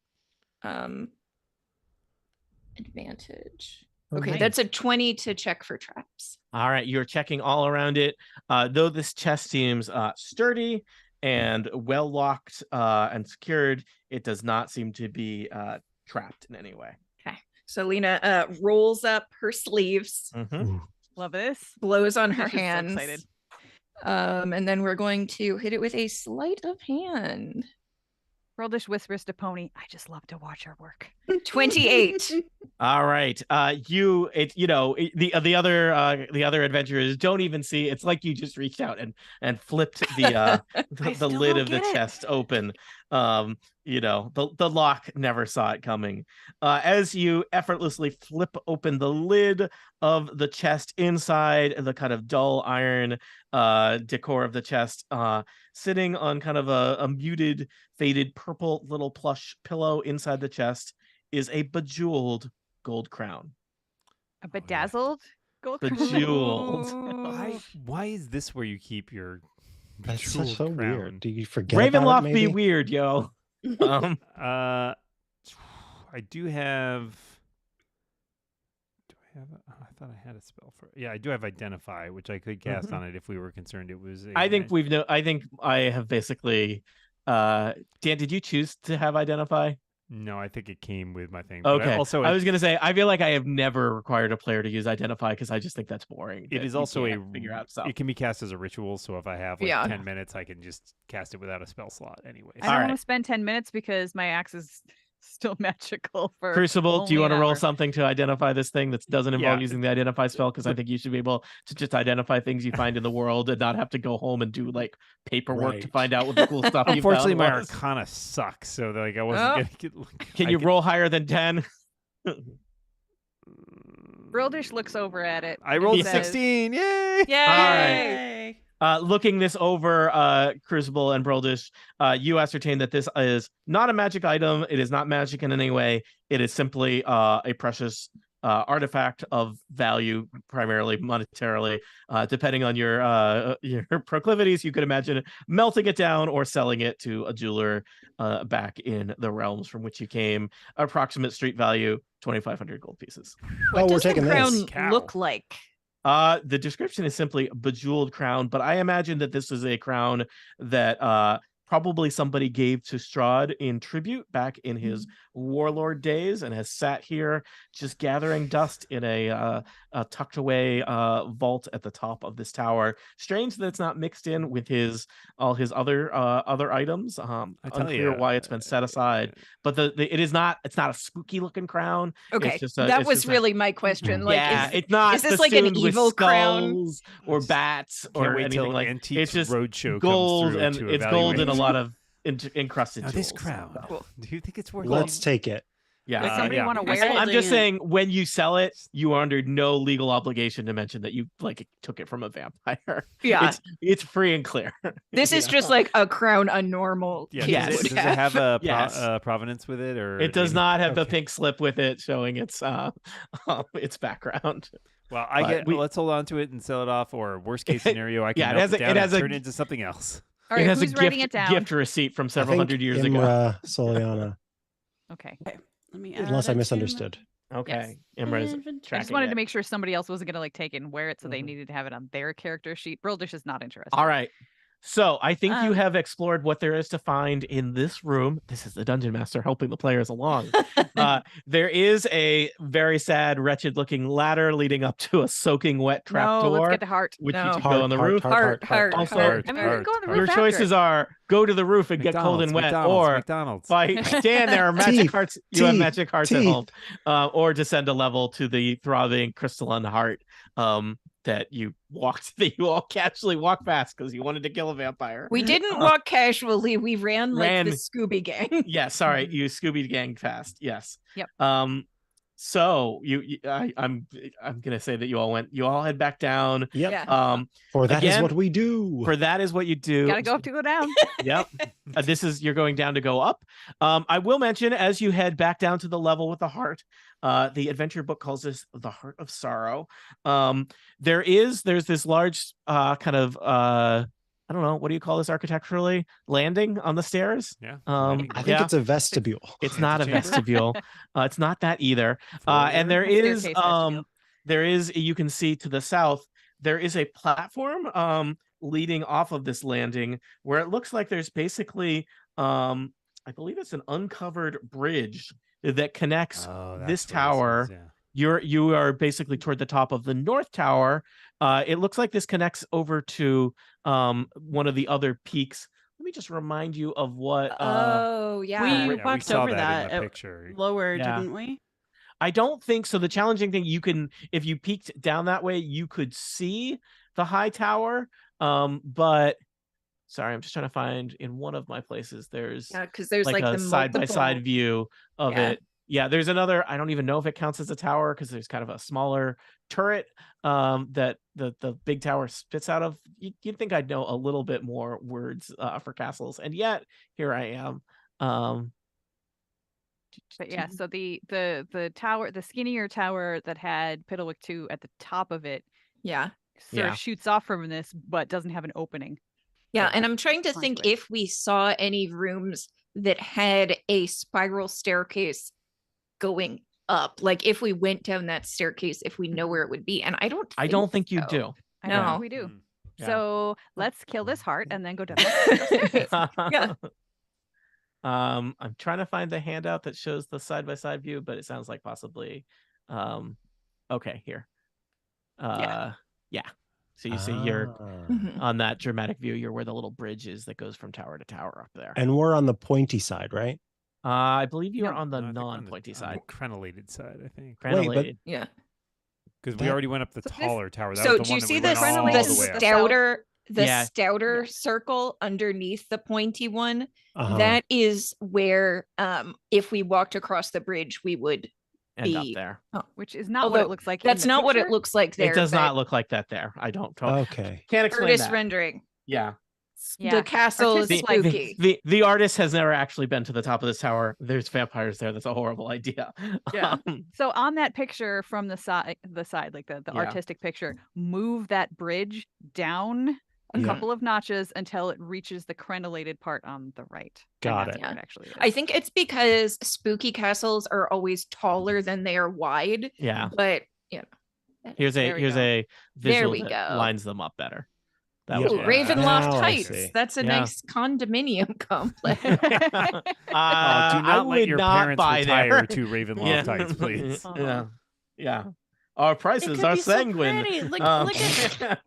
advantage. Okay, Nice. that's a 20 to check for traps. All right, you're checking all around it. Though this chest seems sturdy and well locked and secured, it does not seem to be trapped in any way. Okay, so Lena rolls up her sleeves, Mhm. Love this. blows on her She's so hands. excited. And then we're going to hit it with a sleight of hand. Roldish whispers to Pony, I just love to watch her work. 28. All right. The other adventurers don't even see. It's like you just reached out and flipped the still lid don't of the get it. chest open. The lock never saw it coming. As you effortlessly flip open the lid of the chest, inside the kind of dull iron decor of the chest, sitting on kind of a muted, faded purple little plush pillow inside the chest is a bejeweled gold crown. A bedazzled gold crown. Bejeweled. Why is this where you keep your That's bejeweled so crown? weird. Do you forget about it, Ravenloft maybe? be weird, yo. I do have. Do I have? I thought I had a spell for. Yeah, I do have Identify, which I could cast Mhm. on it if we were concerned it was. I think I have basically. Dan, did you choose to have Identify? No, I think it came with my thing. But Okay. I was gonna say I feel like I have never required a player to use Identify because I just think that's boring. It that is you also can't figure out stuff. It can be cast as a ritual, so if I have like Yeah. 10 minutes, I can just cast it without a spell slot anyway. I don't want to Alright. spend 10 minutes because my axe is still magical for Crucible, do you only want to an roll hour. something to identify this thing that doesn't involve Yeah. using the identify spell? Because I think you should be able to just identify things you find in the world and not have to go home and do like paperwork to Right. find out what the cool stuff you Unfortunately, found my was. Arcana sucks, so like I wasn't Oh. gonna get. Can I you could- roll higher than 10? Roldish looks over at it. I and rolled says, 16. Yay! Yay! Looking this over, Crucible and Broldish, you ascertain that this is not a magic item. It is not magic in any way. It is simply a precious artifact of value, primarily monetarily. Depending on your proclivities, you could imagine melting it down or selling it to a jeweler back in the realms from which you came. Approximate street value, 2,500 gold pieces. What we're does the taking this. crown Cow. look like? The description is simply bejeweled crown, but I imagine that this is a crown that probably somebody gave to Strahd in tribute back in his warlord days and has sat here just gathering dust in a tucked away vault at the top of this tower. Strange that it's not mixed in with all his other items. Unclear why it's been set aside, but it's not a spooky looking crown. Okay, It's just that it's was just a- really my question. Like, yeah, is, it's not is this like an festooned with evil crown? skulls or bats Can't or wait anything till like. Antiques It's just Roadshow gold comes through and to it's gold and a evaluate. lot of encrusted Now this jewels. crown. Cool. Do you think it's worth? Let's take it. Yeah, Does somebody yeah. want to wear Well, it? I'm just Yeah. saying when you sell it, you are under no legal obligation to mention that you like took it from a vampire. Yeah, It's free and clear. this is Yeah. just like a crown a normal Yeah, kid Yes. does would it have a Yes. provenance with it, or It does any- not have the Okay. pink slip with it showing its background. Well, but let's hold on to it and sell it off, or worst case scenario, I can Yeah, it melt has it a- down it has and a- turn it into something else. All right, it has who's a writing it down? gift receipt from several I think hundred years ago. Imra Soliana, Okay. Let me unless add I it to misunderstood. Okay, Yes. Imra's inventory. I just tracking wanted it. to make sure somebody else wasn't going to like take it and wear it, so they Mhm. needed to have it on their character sheet. Roldish is not interested. All right. So I think you Um, have explored what there is to find in this room. This is the dungeon master helping the players along. There is a very sad, wretched-looking ladder leading up to a soaking wet No, let's trapdoor, get to heart. which No. you can go on the roof. Heart. Also, I mean, we can go on the roof Your after choices it. are go to the roof and get cold and wet, or McDonald's. fight. Dan, there are magic Tea, hearts. You have tea, magic hearts at tea. home, or descend a level to the throbbing crystalline heart. That you all casually walk past because you wanted to kill a vampire. We didn't walk casually. We ran like Ran. the Scooby Gang. Yeah, sorry, you Scooby Gang fast. Yes. Yep. So I'm gonna say that you all head back down. Yep. Yeah. For that is again, what we do. For that is what you do. Gotta go up to go down. Yep. You're going down to go up. I will mention as you head back down to the level with the heart, the adventure book calls this the Heart of Sorrow. There's this large kind of I don't know, what do you call this architecturally? Landing on the stairs? Yeah. I think it's a vestibule. It's not a Antechamber? vestibule. It's not that either. And there is Staircase vestibule. you can see to the south, there is a platform leading off of this landing where it looks like there's basically I believe it's an uncovered bridge that connects this tower. You are basically toward the top of the north tower. It looks like this connects over to one of the other peaks. Let me just remind you of what Oh, yeah. We we walked saw over that in that the at picture. lower, Yeah. didn't we? I don't think so. The challenging thing, if you peeked down that way, you could see the high tower. But sorry, I'm just trying to find in one of my places. There's because there's like like a the side by side multiple- view of Yeah. it. Yeah, there's another. I don't even know if it counts as a tower because there's kind of a smaller turret that the big tower spits out of. You'd think I'd know a little bit more words for castles, and yet here I am. But yeah, so the tower, the skinnier tower that had Piddlewick 2 at the top of it, Yeah. sort Yeah. of shoots off from this, but doesn't have an opening. Yeah. And I'm trying to Sounds think right. if we saw any rooms that had a spiral staircase going up. Like if we went down that staircase, if we know where it would be. And I don't think you so. do. I don't No. think we do. Mm. Yeah. So let's kill this heart and then go down. Yeah. I'm trying to find the handout that shows the side by side view, but it sounds like possibly okay, here. Yeah. So you see you're Mhm. on that dramatic view, you're where the little bridge is that goes from tower to tower up there. And we're on the pointy side, right? I believe you're No. on the No, I think on non-pointy on side. the crenellated side, I think. Wait, but- Crenellated. Yeah. Because we That- already went up the So this- taller tower. That So was the do one you that see we this went all the the the s- way up. stouter Yeah. stouter circle underneath the pointy one? Uh-huh. That is where if we walked across the bridge, we would End up be there. Which is not what it Although looks like. that's in the not what it picture. looks like there. It does but not look like that there. I don't Okay. can't explain artist that. rendering. Yeah. Yeah. The castle is Artistic spooky. The artist has never actually been to the top of this tower. There's vampires there. That's a horrible idea. Yeah. So on that picture from the side, like the Yeah. artistic picture, move that bridge down a Yeah. couple of notches until it reaches the crenellated part on the right. And Got that's it. where actually is. I think it's because spooky castles are always taller than they are wide. Yeah. But you know, Here's There we go. a visual we that go. lines them up better. That Yeah. was Ooh, what- Ravenloft Now I Heights. see. That's a Yeah. nice condominium complex. Oh, do I not let would your not parents buy retire there. to Ravenloft Heights, please. Yeah. Yeah. Our It prices could are be so sanguine. pretty. Look Um, at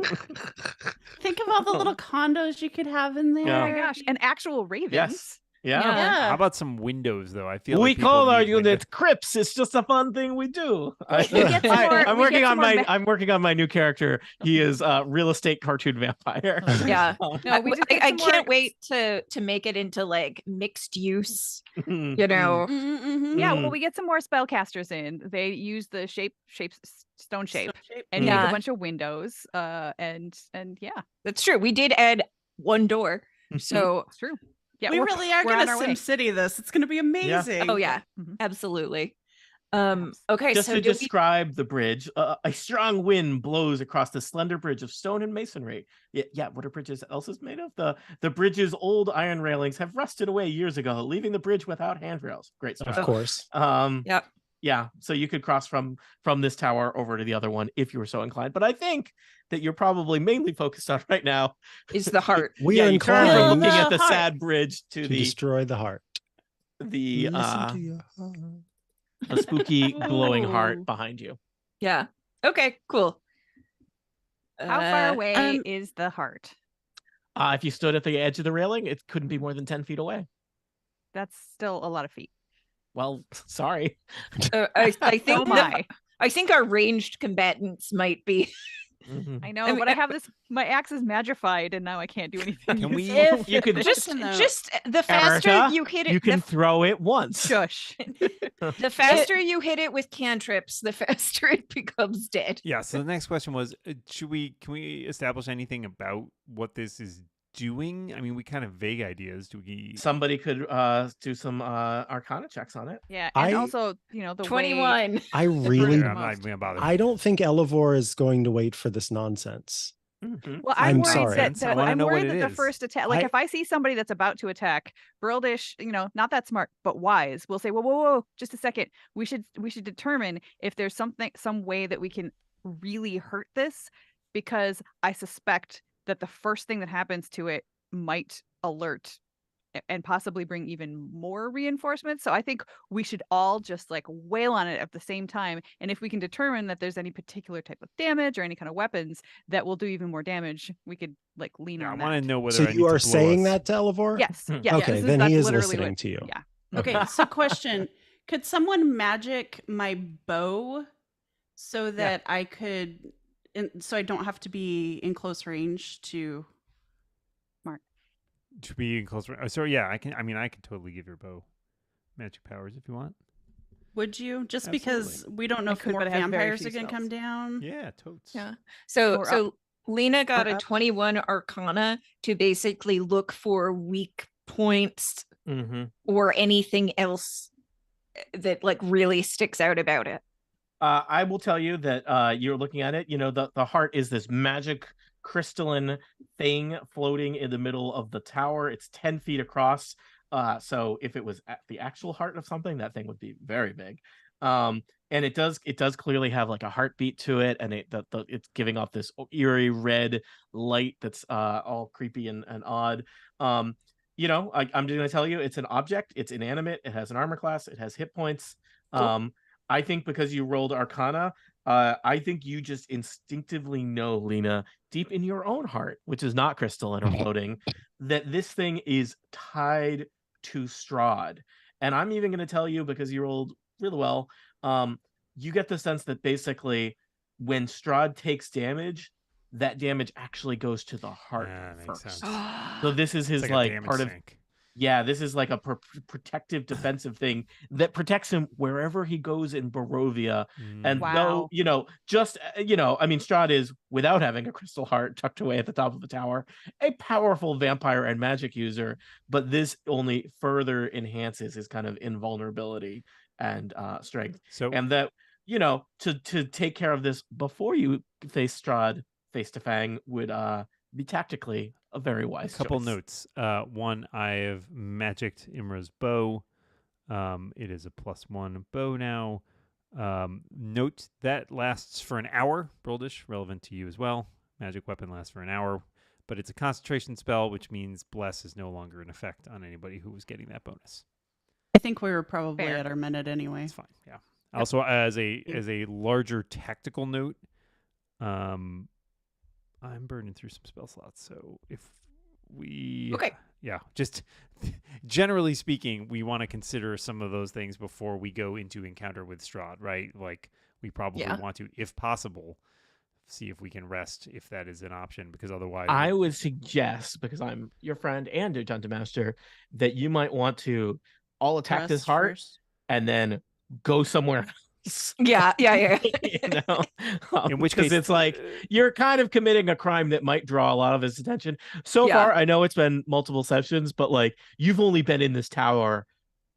think of all the little condos you could have in there. Yeah. Oh my gosh, and actual ravens. Yes. Yeah. Yeah. How about some windows, though? I feel We like people call our need windows. unit Crips. It's just a fun thing we do. We get some more- I'm we working get on some more I'm working on my new character. He is a real estate cartoon vampire. Yeah. No, we just get I some more- can't wait to make it into like mixed use, Mm. you know. Mm-hmm. Yeah, Mm. well, we get some more spellcasters in. They use the stone shape, and Yeah. make a bunch of windows. And yeah, That's true. We did add one door. So it's true. Yeah, we really are we're going on to our way. SimCity this. It's going to be amazing. oh yeah, Mhm. absolutely. Okay, Just so to do we- describe the bridge, a strong wind blows across the slender bridge of stone and masonry. Yeah, what are bridges else is made of? The bridge's old iron railings have rusted away years ago, leaving the bridge without handrails. Great Of stuff. course. Yep. Yeah, so you could cross from this tower over to the other one if you were so inclined. But I think that you're probably mainly focused on right now Is the heart. We yeah, are you turn inclined from Kill looking the at the heart. sad bridge to to the destroy the heart. the Listen to your heart. a spooky glowing Ooh. heart behind you. Yeah. Okay, cool. How far away um, is the heart? If you stood at the edge of the railing, it couldn't be more than 10 feet away. That's still a lot of feet. Well, sorry. I think Oh my. I think our ranged combatants might be. Mhm. I know, I mean, but I have this. My axe is magified, and now I can't do anything. Can we- useful. If You could just Question, though. just the faster Erica, you hit it, you can throw it once. Shush. the faster you hit it with cantrips, the faster it becomes dead. Yeah. So the next question was, can we establish anything about what this is doing? I mean, we kind of vague ideas. Do we? Somebody could do some arcana checks on it. Yeah, and I- also, the way 21. I it really, burns I'm not most. even gonna bother. I don't think Elevor is going to wait for this nonsense. Mhm. Well, I'm I'm worried sorry. that, I wanna I'm know what worried it that the is. first attack, like I- if I see somebody that's about to attack, Brildish, not that smart, but wise, will say, whoa, whoa, whoa, just a second. We should determine if there's some way that we can really hurt this, because I suspect that the first thing that happens to it might alert and possibly bring even more reinforcements. So I think we should all just like wail on it at the same time. And if we can determine that there's any particular type of damage or any kind of weapons that will do even more damage, we could like lean Yeah, I on want to that. know whether So I need you to are blow saying us. that to Elevor? Yes. Hmm. Yes. Okay, this then that's he is literally listening what- to you. Yeah. Okay, so question. Could someone magic my bow so that I could, so I don't have to be in close range to... To be in close range. So yeah, I can. I mean, I can totally give your bow magic powers if you want. Would you? Just Absolutely. because we don't know I if could, more but I have very vampires few are going to come spells. down. Yeah, totes. Yeah. So Or so Lena got Or a up. 21 Arcana to basically look for weak points Mhm. or anything else that like really sticks out about it. I will tell you that you're looking at it. The heart is this magic crystalline thing floating in the middle of the tower. It's 10 feet across. So if it was at the actual heart of something, that thing would be very big. And it does clearly have like a heartbeat to it, and it's giving off this eerie red light that's all creepy and odd. I'm going to tell you, it's an object. It's inanimate. It has an armor class. It has hit points. Cool. I think because you rolled Arcana, I think you just instinctively know, Lena, deep in your own heart, which is not crystalline or floating, that this thing is tied to Strahd. And I'm even going to tell you, because you rolled really well, you get the sense that basically when Strahd takes damage, that damage actually goes to the heart Yeah, makes first. sense. So this is his It's a like damage part of sink. yeah, this is like a protective defensive thing that protects him wherever he goes in Barovia. And Wow. though, I mean, Strahd is, without having a crystal heart tucked away at the top of the tower, a powerful vampire and magic user, but this only further enhances his kind of invulnerability and strength. So And that, to take care of this before you face Strahd face to fang would be tactically a very wise couple choice. notes. One, I have magicked Imra's bow. It is a +1 bow now. Note that lasts for an hour. Brildish, relevant to you as well. Magic weapon lasts for an hour, but it's a concentration spell, which means Bless is no longer in effect on anybody who was getting that bonus. I think we were probably Fair. at our minute anyway. It's fine. Yeah. Also, as a larger tactical note, I'm burning through some spell slots, so if we Okay. yeah, just generally speaking, we want to consider some of those things before we go into encounter with Strahd, right? Like we probably Yeah. want to, if possible, see if we can rest if that is an option, because otherwise I would suggest, because I'm your friend and a dungeon master, that you might want to all attack this Rest heart first. and then go somewhere else. Yeah. in which 'Cause case it's like you're kind of committing a crime that might draw a lot of his attention. So Yeah. far, I know it's been multiple sessions, but like you've only been in this tower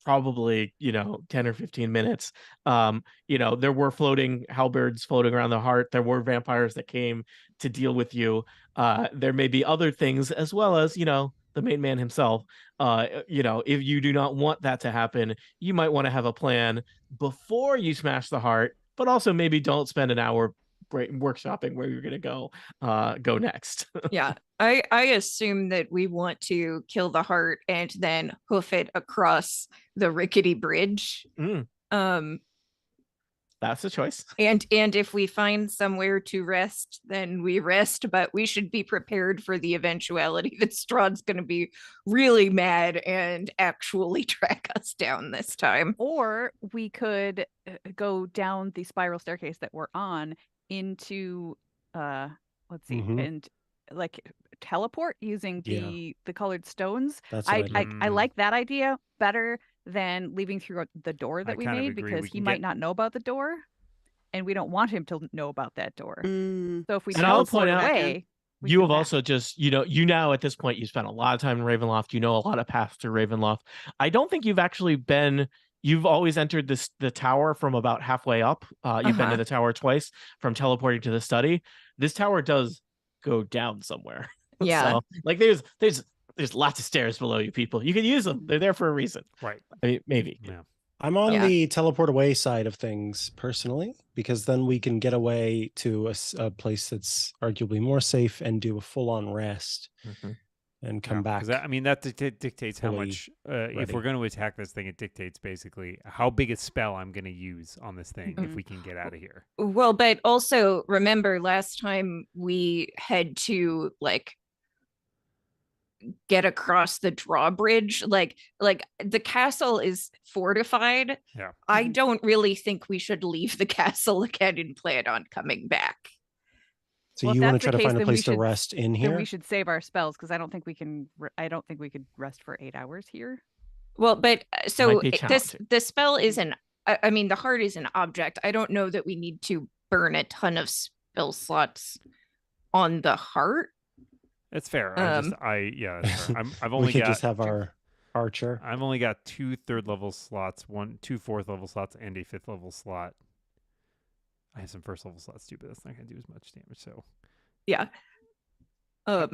probably 10 or 15 minutes. There were floating halberds floating around the heart. There were vampires that came to deal with you. There may be other things, as well as the main man himself, if you do not want that to happen, you might want to have a plan before you smash the heart, but also maybe don't spend an hour workshopping where you're going to go next. Yeah. I assume that we want to kill the heart and then hoof it across the rickety bridge. That's a choice. And if we find somewhere to rest, then we rest, but we should be prepared for the eventuality that Strahd's going to be really mad and actually track us down this time. Or we could go down the spiral staircase that we're on into let's see, and like teleport using the colored stones. That's I what I like that idea better than leaving through the door that we kind of made, agree. because We he can might get- not know about the door, and we don't want him to know about that door. So if we And I'll point teleport out, away, we you can have back. also just, you now at this point, you spent a lot of time in Ravenloft. You know a lot of paths through Ravenloft. I don't think you've actually you've always entered the tower from about halfway up. You've been to the tower twice from teleporting to the study. This tower does go down somewhere. Yeah. So like there's lots of stairs below you, people. You can use them. They're there for a reason. Right. I mean, maybe. Yeah. I'm on Yeah. the teleport away side of things personally, because then we can get away to a place that's arguably more safe and do a full-on rest and come back. Because I mean, that dictates how fully much. If we're ready. going to attack this thing, it dictates basically how big a spell I'm going to use on this thing if we can get out of here. Well, but also remember last time we had to like get across the drawbridge, like the castle is fortified. Yeah. I don't really think we should leave the castle again and plan on coming back. So Well, you if want to that's try the to case, find a then we place to should- rest in Then here? we should save our spells, because I don't think we can. I don't think we could rest for 8 hours here. Well, but so Might be challenging. the spell is I mean, the heart is an object. I don't know that we need to burn a ton of spell slots on the heart. That's fair. That's fair. I've We only could got just have our archer. I've only got 2 3rd level slots, 2 4th level slots, and a 5th level slot. I have some 1st level slots too, but that's not going to do as much damage. So Yeah. I've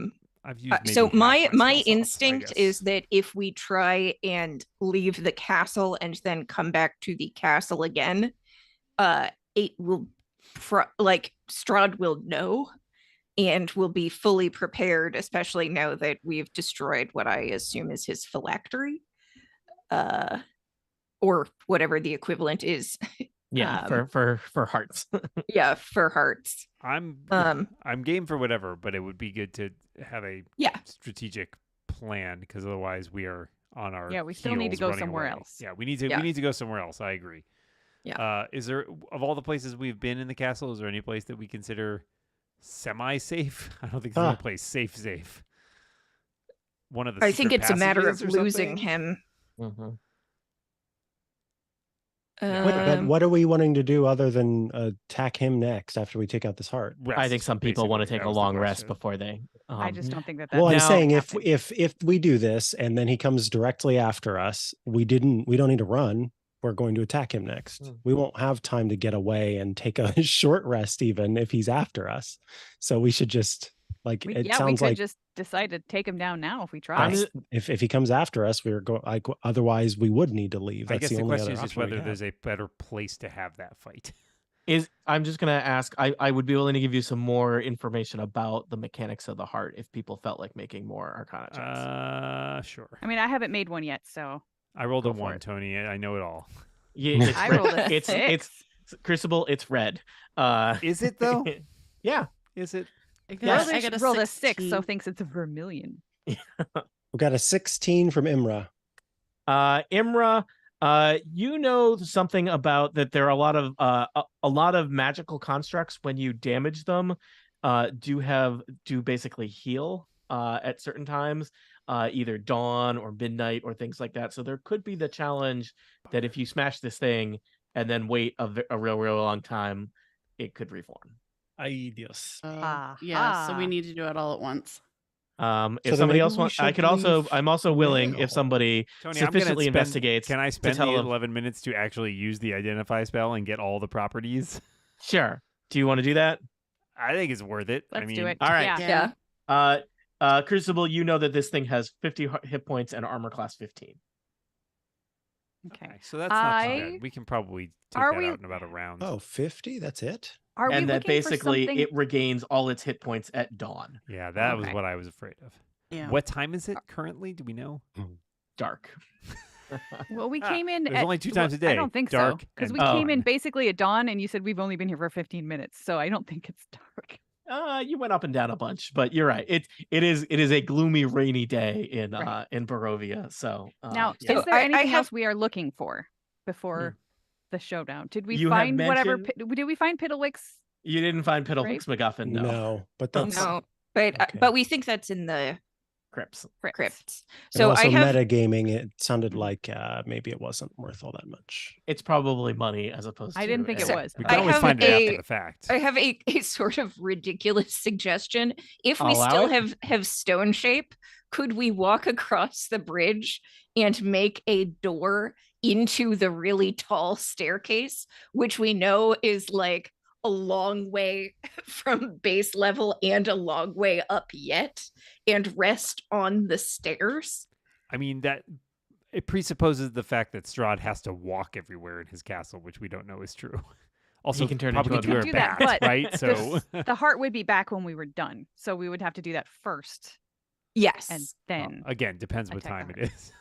used maybe So half my spell slots, I instinct guess. is that if we try and leave the castle and then come back to the castle again, it will Strahd will know and will be fully prepared, especially now that we've destroyed what I assume is his phylactery, or whatever the equivalent is. Yeah, for hearts. Yeah, for hearts. I'm game for whatever, but it would be good to have a strategic plan, because otherwise we are on our Yeah, we still need to heels go running somewhere away. else. Yeah, we need to go somewhere else. I agree. Yeah. Is there, of all the places we've been in the castle, is there any place that we consider semi-safe? I don't think there's any place safe. One of the I think secret it's a matter of passages or losing something? him. But what are we wanting to do other than attack him next after we take out this heart? I think some people want to basically. take That a was the long rest question. before they. I just don't think that. Well, I'm Now- saying if we do this and then he comes directly after us, we don't need to run. We're going to attack him next. We won't have time to get away and take a short rest, even if he's after us. So we should just we sounds could like just decide to take him down now if we try. if he comes after us, we're otherwise we would need to leave. I That's guess the the only question other is just option we whether have. there's a better place to have that fight. I'm just gonna ask. I would be willing to give you some more information about the mechanics of the heart if people felt like making more Arcana checks. Sure. I mean, I haven't made one yet, so I rolled a Go for 1, it. Tony. I know it all. Yeah, it's I red. rolled a it's 6. Crucible. It's red. Is it though? Yeah. Is it? I Well, got a rolled a 6, 16. so thinks it's a vermilion. We got a 16 from Imra. Imra, you know something about that. There are a lot of magical constructs when you damage them, do basically heal at certain times, either dawn or midnight or things like that. So there could be the challenge that if you smash this thing and then wait a real long time, it could reform. Ay Dios. Yeah, so we need to do it all at once. If then somebody maybe else we wants, I should could also. leave I'm also willing now. if somebody Tony, sufficiently investigates. Can I spend tell the them- 11 minutes to actually use the identify spell and get all the properties? Sure. Do you want to do that? I think it's worth it. Let's I mean, do it. all right. Yeah. Yeah. Crucible, you know that this thing has 50 hit points and armor class 15. Okay. So that's not too bad. We can probably take Are that we- out in about a round. Oh, 50? That's it? Are we And that looking for basically something? it regains all its hit points at dawn. Yeah, that was Okay. what I was afraid of. Yeah. What time is it currently? Do we know? Dark. Well, we came in. There's at, only 2 times a day. I don't think dark so, because and we came in dawn. basically at dawn, and you said we've only been here for 15 minutes, so I don't think it's dark. You went up and down a bunch, but you're right. It is a gloomy, rainy day in Right. in Barovia. So Now, yeah. is there I anything have- else we are looking for before the showdown? Did we You have find whatever? mentioned- Did we find Piddlewick's? You didn't find Piddlewick's MacGuffin, no. No, but that's No, but Okay. but we think that's in the Crypts. crypts. and So also I have metagaming. It sounded like maybe it wasn't worth all that much. It's probably money as opposed to. I didn't think it a- was. We I can always have find it after a- the fact. I have a sort of ridiculous suggestion. If we Allow still it? have stone shape, could we walk across the bridge and make a door into the really tall staircase, which we know is like a long way from base level and a long way up yet, and rest on the stairs? I mean, that it presupposes the fact that Strahd has to walk everywhere in his castle, which we don't know is true. Also, can turn probably into could a do a bat. bat, We could do that, but right? So The heart would be back when we were done, so we would have to do that first, Yes. and well, then. again, depends what attack time the it is.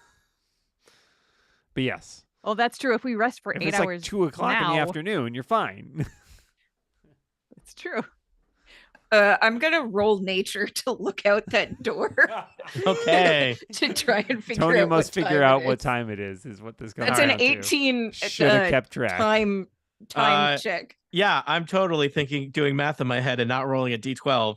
But yes, Well, that's true. If we rest for if 8 it's hours, like 2 o'clock in now, the afternoon, you're fine. it's true. I'm gonna roll nature to look out that door Okay. to try and figure Tony out must what figure time out it what is. time it is what this comes That's All an right. down to. 18 Should have kept track. time check. Yeah, I'm totally doing math in my head and not rolling a d12.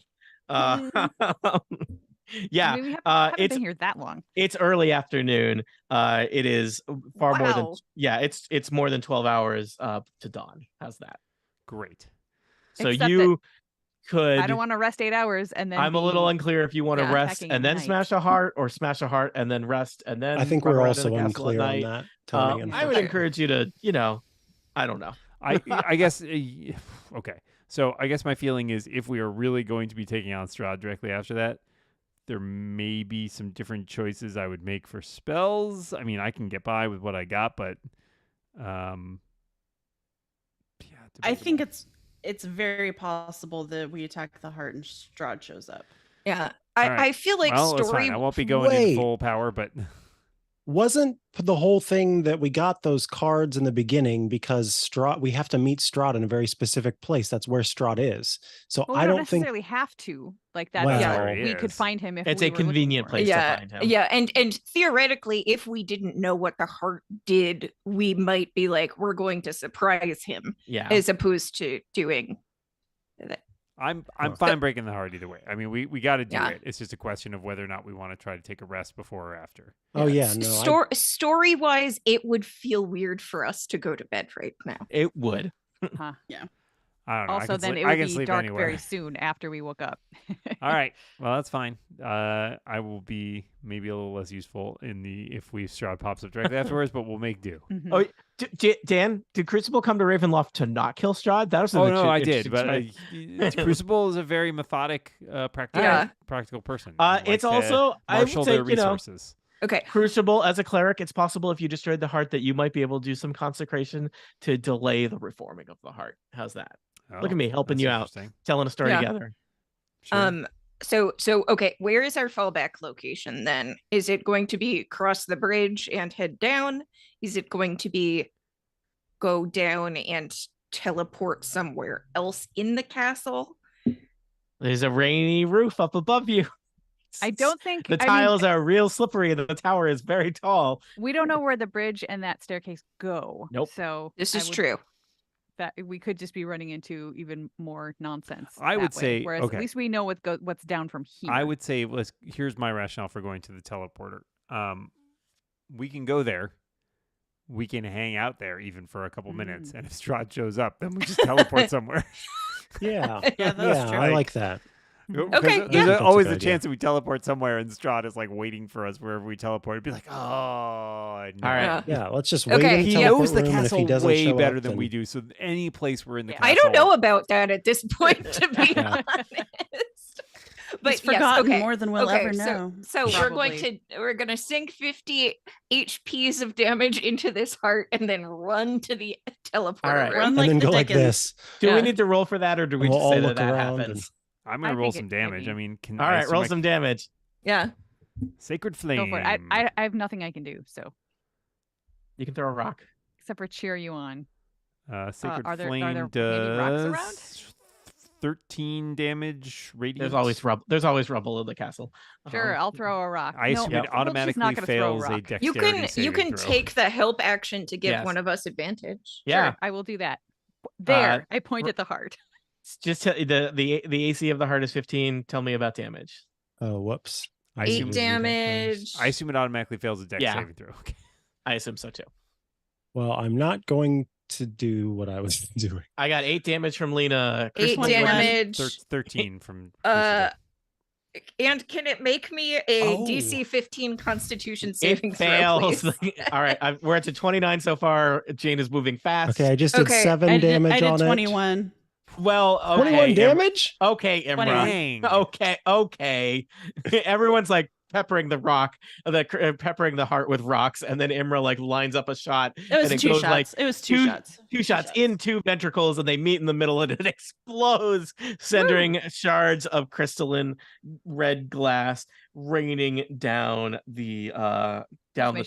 Yeah, I mean, we haven't it's been here that long. it's early afternoon. It is far more than Wow. it's more than 12 hours to dawn. How's that? Great. So Except you could. I don't want to rest 8 hours and then. I'm a little be- unclear if you want to yeah, rest attacking and at then night. smash a heart, or smash a heart and then rest and then. I think run we're around in the also castle at unclear on night. that, Tony. I would Okay. encourage you to, I don't know. I guess okay. So I guess my feeling is if we are really going to be taking on Strahd directly after that, there may be some different choices I would make for spells. I mean, I can get by with what I got, but yeah. I think debatable. it's very possible that we attack the heart and Strahd shows up. Yeah. All right. I feel like well, it's story fine. I won't be going in Wait. full power, but Wasn't the whole thing that we got those cards in the beginning because Strahd, we have to meet Strahd in a very specific place. That's where Strahd is. So Well, I we don't don't think necessarily have to like that. Well, That's where he we could is. find him if It's we a were looking convenient for place him. to yeah, find him. yeah, and theoretically, if we didn't know what the heart did, we might be like, we're going to surprise him, Yeah. as opposed to doing that. I'm Huh. fine breaking the heart either way. I mean, we got to do Yeah. it. It's just a question of whether or not we want to try to take a rest before or after. Oh yeah, no. Story wise, it would feel weird for us to go to bed right now. It would. Huh. I don't know. I Also, can then sleep, it I would can be sleep dark anywhere. very soon after we woke up. All right. Well, that's fine. I will be maybe a little less useful if Strahd pops up directly afterwards, but we'll make do. Mhm. Oh, Dan, did Crucible come to Ravenloft to not kill Strahd? That was Oh an no, I interesting did. But choice. Crucible is a very methodic, practical, Yeah. practical person. It's Like to also I would marshal say their resources. Okay. Crucible as a cleric, it's possible if you destroyed the heart that you might be able to do some consecration to delay the reforming of the heart. How's that? Look at me helping that's you out, interesting. telling a story Yeah. together. Sure. So okay, where is our fallback location then? Is it going to be cross the bridge and head down? Is it going to be go down and teleport somewhere else in the castle? There's a rainy roof up above you. I don't think The I mean, tiles are real slippery and the tower is very tall. we don't know where the bridge and that staircase go. Nope. So This I is would- true. That we could just be running into even more nonsense. I would that way, say- whereas okay. at least we know what's down from here. I would say here's my rationale for going to the teleporter. We can go there. We can hang out there even for a couple minutes, and if Strahd shows up, then we just teleport somewhere. Yeah, Yeah, that's true. I like that. Okay, There's yeah. That's a always good a idea. chance that we teleport somewhere, and Strahd is like waiting for us wherever we teleport. It'd be like, oh, no. All right. Yeah. Yeah, let's just wait Okay, in the He teleport knows the room, and if castle he doesn't way show better up, than then- we do. So any place we're in the Yeah. castle, I don't know about that at this point, to be Yeah. honest. He's but yes, forgotten okay. more than we'll okay, ever know. So we're going to sink 50 HPs of damage into this heart and then run to the teleporter All right. room. Run And like then the go like Dickens. this. Do Yeah. we need to roll for that, or do we We'll just all say that look that around happens? I'm I gonna roll think some I damage. I mean- mean, can All I right, assume roll I some can- damage. Yeah. Sacred Flame. Go for it. I have nothing I can do, so You can throw a rock. except for cheer you on. Sacred are there Flame maybe rocks around? does 13 damage radiant. There's always rubble in the castle. Sure, I'll throw a rock. I assume no, it Wilt's just not automatically gonna throw a fails a rock. You dexterity can saving throw. take the help action to give Yes. one of us advantage. Yeah. Sure, I will do that. There, I point at the heart. Just the AC of the heart is 15. Tell me about damage. Oh, whoops. I 8 assume it- damage. I assume it automatically fails a dex Yeah. saving throw. Okay. I assume so too. Well, I'm not going to do what I was doing. I got 8 damage from Lena. 8 Crystal, damage. 13 from And can it make me a Oh. DC 15 Constitution saving It throw, fails. please? All right, we're at 29 so far. Jane is moving fast. Okay, I just did Okay, 7 damage I did on 21. Well, okay. 21 damage? Okay, Imra. Dang. Okay. Everyone's like peppering the rock, peppering the heart with rocks, and then Imra like lines up a shot. It was and 2 goes, shots. like, It was two shots. Two shots in 2 ventricles, and they meet in the middle, and it explodes, sending shards of crystalline red glass raining down the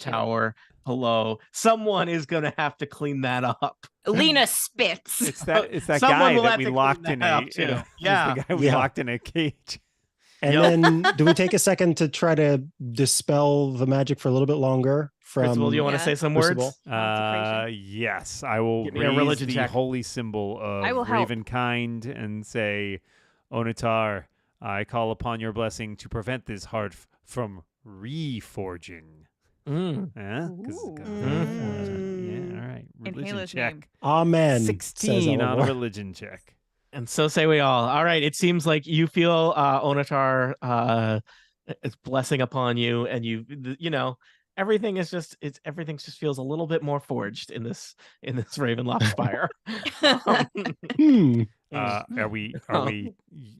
tower below. Someone is gonna have to clean that up. Lena spits. It's that Someone guy will that have we to locked clean in that a, up, too. in a Yeah. it's the guy we Yeah. locked in a cage. And then do we take a second to try to dispel the magic for a little bit longer from Crucible, do you want to Yeah. say some Crucible? words? Yes, I will Give me a raise religion the check. holy symbol I will of help. Ravenkind and say, Onatar, I call upon your blessing to prevent this heart from reforging. Mm. Yeah, 'cause it's got Ooh. reforging. Yeah, all right. In Religion Hela's check. name. Amen. says 16 on a Elmore. religion check. And so say we all. All right. It seems like you feel Onatar is blessing upon you, and you know everything is just everything just feels a little bit more forged in this Ravenloft spire. Hmm. Are we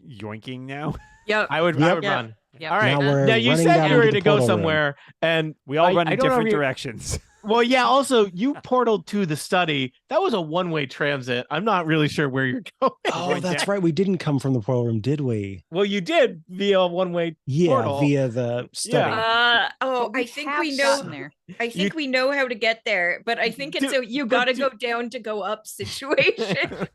yoinking now? Yep. I would Yep. run. Yep. All right. Now we're Now you running said down you were into to the go portal room. somewhere, and We all run I in don't know if different you- directions. Well, yeah. Also, you portaled to the study. That was a one-way transit. I'm not really sure where you're going. Oh, going that's down. right. We didn't come from the portal room, did we? Well, you did via a one-way. Yeah, Portal. via the study. Oh, But I think have we know. gotten there. I think we know how to get there, but I think it's Do- a you but gotta do- go down to go up situation.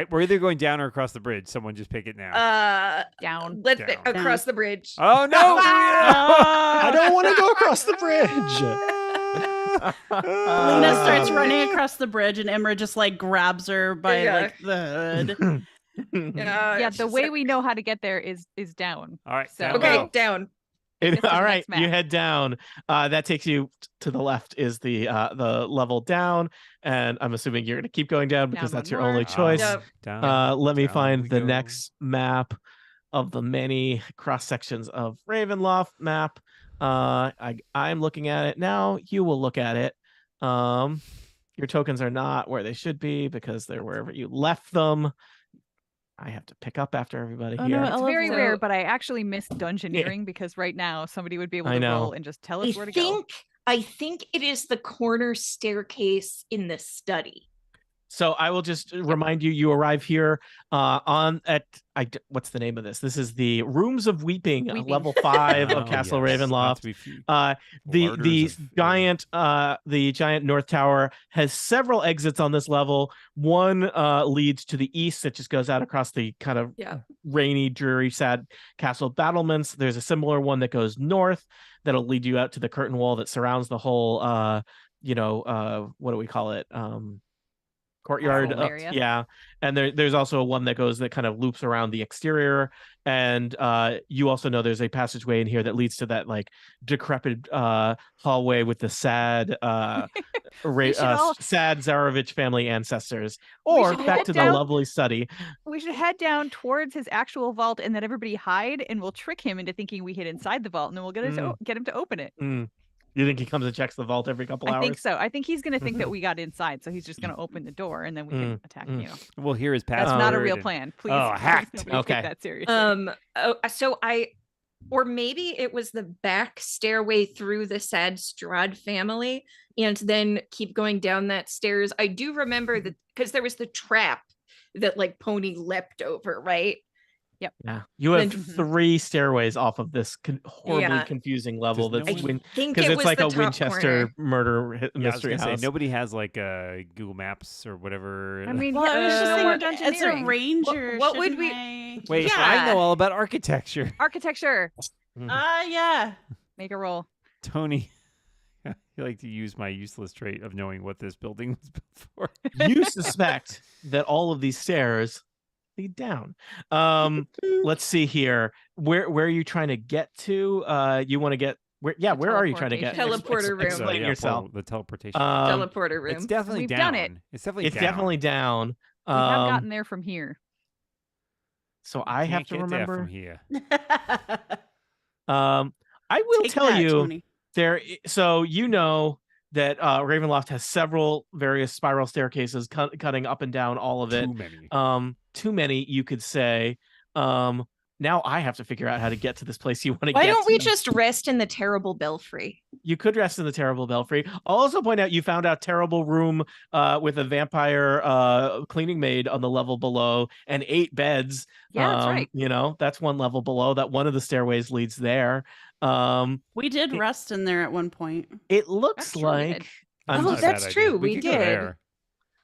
We're either going down or across the bridge. Someone just pick it now. Down. Let's Down. across the bridge. Oh no! I don't want to go across the bridge. Lena starts running across the bridge, and Imra just like grabs her by Yeah. like the hood. Yeah, the she's way like- we know how to get there is down. All right. So- down Okay, low. down. This is All the right, next map. you head down. That takes you to the left is the level down, and I'm assuming you're going to keep going down because Down that's one your only more. choice. Yep. Down. Let me down find we the go. next map of the many cross sections of Ravenloft map. I'm looking at it now. You will look at it. Your tokens are not where they should be because they're wherever you left them. I have to pick up after everybody Oh, here. no, It's very So- rare, but I actually missed dungeoneering because right now somebody would be able I to know. roll and just tell us I where to go. think it is the corner staircase in the study. So I will just remind you, you arrive here what's the name of this? This is the Rooms of Weeping, Weeping. level 5 Oh, of Castle yes, not Ravenloft. to be few- The Larders of- giant North Tower has several exits on this level. One leads to the east that just goes out across the kind of Yeah. rainy, dreary, sad castle battlements. There's a similar one that goes north that'll lead you out to the curtain wall that surrounds the whole what do we call it? Courtyard Castle area. yeah, and there's also one that kind of loops around the exterior, and you also know there's a passageway in here that leads to that like decrepit hallway with the sad sad Zarovich family ancestors, or should back head to down- the lovely study. We should head down towards his actual vault and then everybody hide and we'll trick him into thinking we hid inside the vault and then we'll get him to open it. You think he comes and checks the vault every couple I hours? think so. I think he's going to think that we got inside, so he's just going to open the door and then we can attack. You know, We'll hear his that's password. not a real and- plan. Please, Oh, please hacked. nobody Okay. take that seriously. So or maybe it was the back stairway through the sad Strahd family and then keep going down that stairs. I do remember that because there was the trap that like Pony leapt over, right? Yeah, you have Then- 3 stairways off of this horribly Yeah. confusing level. Does That's no one- Think because it it's was like the a top Winchester corner. murder Yeah, I was mystery gonna say house. nobody has like Google Maps or whatever. I mean, Well, I was just no more thinking, as a dungeoneering. ranger, What would shouldn't we- I- Wait, Yeah. I know all about architecture. Architecture. Yeah. Make a roll. Tony, you like to use my useless trait of knowing what this building was built for. You suspect that all of these stairs lead down. Let's see here. Where are you trying to get to? You want to get where? Yeah, The where are you trying to get? teleportation. Teleporter room. Explain yeah, yourself. the teleportation. Teleporter room. It's definitely We've down. done it. It's definitely It's down. definitely down. We have gotten there from here. So You I have can't to get there remember. from here. I will Take tell that, you Tony. there. So you know that Ravenloft has several various spiral staircases cutting up and down all of it. Too many. Too many, you could say. Now I have to figure out how to get to this place you want to Why get don't we to. just rest in the terrible belfry? You could rest in the terrible belfry. I'll also point out you found out terrible room with a vampire cleaning maid on the level below and 8 beds. Yeah, that's right. You know, that's one level below. That one of the stairways leads there. We did It- rest in there at one point. It looks That's true, we like did. I'm Oh, just, that's Bad idea. true, we could go did. there.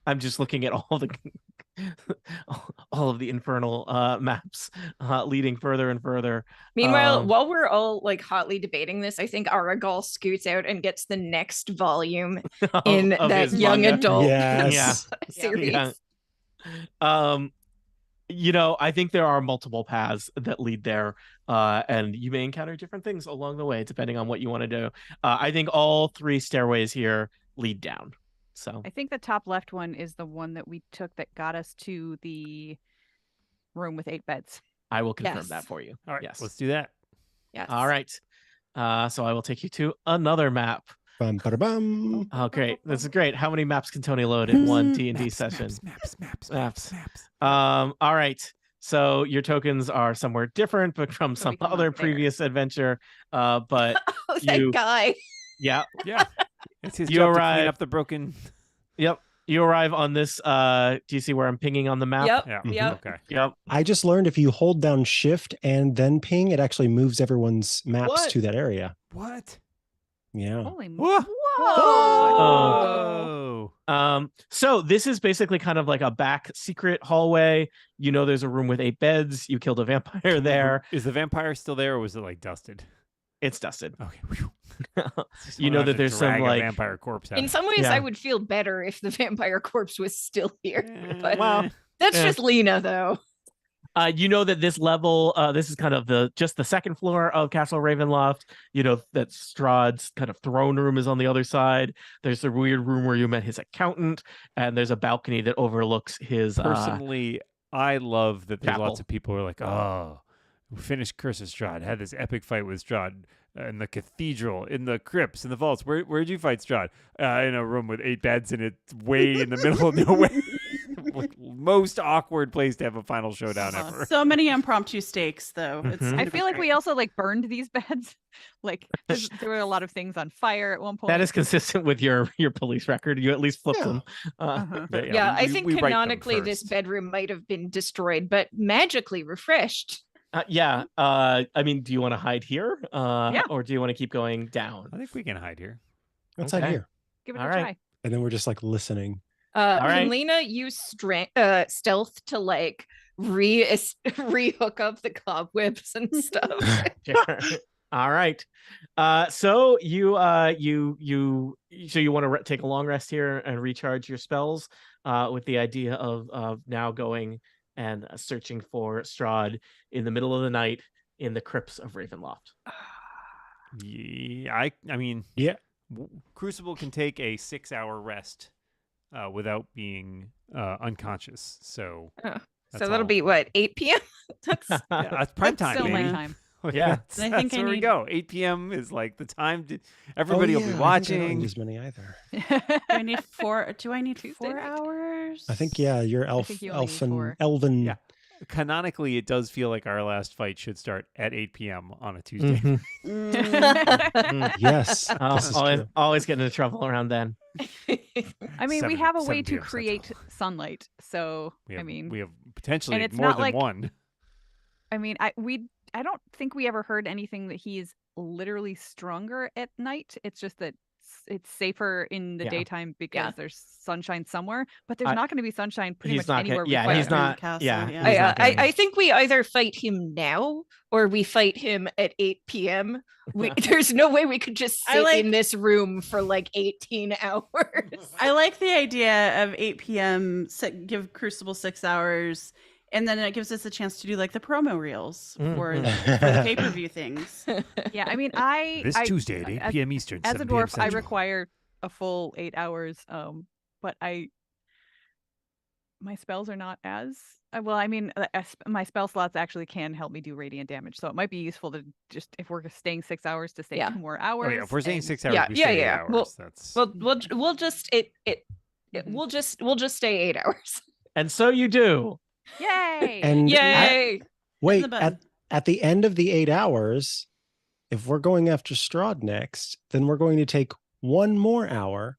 I'm just looking at all the all of the infernal maps leading further and further. Meanwhile, Um, while we're all like hotly debating this, I think Aragal scoots out and gets the next volume in of that his young manga. adult Yes. series. Yeah. You know, I think there are multiple paths that lead there, and you may encounter different things along the way depending on what you want to do. I think all 3 stairways here lead down. So I think the top left one is the one that we took that got us to the room with 8 beds. I will confirm Yes. that for you. All right, Yes. let's do that. Yes. All right. So I will take you to another map. Bum, bada, bum. Oh, great. This is great. How many maps can Tony load in one D&D session? Maps. All right. So your tokens are somewhere different, but from some come other up there. previous adventure. But Oh, that you- guy. yeah. Yeah. It's his You job to arrive- clean up the broken. Yep. You arrive on this. Do you see where I'm pinging on the map? Yep. Yeah. Yep. Okay. Yep. I just learned if you hold down shift and then ping, it actually moves everyone's maps What? to that area. What? Yeah. Holy Whoa. Whoa! Oh. So this is basically kind of like a back secret hallway. You know, there's a room with 8 beds. You killed a vampire there. Is the vampire still there, or was it like dusted? It's dusted. Okay. Whew. You know Someone that have to there's some drag a like vampire corpse out. In some ways, Yeah. I would feel better if the vampire corpse was still here. But well, that's yeah. just Lena, though. you know that this level, this is kind of the second floor of Castle Ravenloft. You know that Strahd's kind of throne room is on the other side. There's the weird room where you met his accountant, and there's a balcony that overlooks his. Personally, I love that there's lots chapel. of people who are like, oh, we finished Curse of Strahd, had this epic fight with Strahd in the cathedral, in the crypts, in the vaults. Where'd you fight Strahd? In a room with 8 beds and it's way in the middle of nowhere. Like, most awkward place to have a final showdown ever. So many impromptu stakes, though. It's Mhm. gonna I be feel like great. we also like burned these beds. Like there were a lot of things on fire at one point. That is consistent with your police record. You at least flipped Yeah. them. Uh-huh. Yeah, I we think write them canonically this first. bedroom might have been destroyed, but magically refreshed. Yeah. I mean, do you want to hide here? Yeah. Or do you want to keep going down? I think we can hide here. Let's Okay. hide here. Give it All a right. try. And then we're just like listening. right. Can Lena use stealth to like rehook up the cobwebs and stuff? Sure. All right. So you want to take a long rest here and recharge your spells with the idea of now going and searching for Strahd in the middle of the night in the crypts of Ravenloft. Yeah, I mean, Yeah. Crucible can take a 6-hour rest without being unconscious. So So that's that'll all. be what, 8 p.m.? That's yeah, that's prime That's time, still baby. nighttime. Yeah. that's, I think that's I where we need- go. 8 p.m. is like the time everybody will be I think I don't watching. need as many either. Do I need 4? Do I need Tuesday 4 night? hours? I think your think you only need 4. elven. Yeah. Canonically, it does feel like our last fight should start at 8 p.m. on a Tuesday. Mhm. Mm. Yes, Oh, this is always, true. always get into trouble around then. I mean, we 7 have a 7 way to p.m. Central. create sunlight, so We have, I mean, we have potentially and it's more not than like- one. I don't think we ever heard anything that he's literally stronger at night. It's just that it's safer in the Yeah. daytime because Yeah. there's sunshine somewhere, but there's I- not going to be sunshine pretty he's much not anywhere gonna, we yeah, fight he's him. not. Castle, Yeah, yeah. he's not I getting- think we either fight him now or we fight him at 8 p.m. There's no way we could just I sit like- in this room for like 18 hours. I like the idea of 8 p.m. Give Crucible 6 hours, and then it gives us a chance to do like the promo reels for Mhm. the pay-per-view things. Yeah, I mean, This I Tuesday at 8 as- p.m. Eastern, as a 7 p.m. dwarf, I Central. require a full 8 hours. But my spells are not as well. I mean, my spell slots actually can help me do radiant damage, so it might be useful to just if we're staying 6 hours to stay Yeah. 2 more Oh, hours. yeah, if we're saying and- 6 hours, Yeah, we yeah, say 8 yeah. hours. Well- That's we'll just Mhm. we'll just stay 8 hours. And so you do. Yay! And Yay! wait, the button. at the end of the 8 hours, if we're going after Strahd next, then we're going to take 1 more hour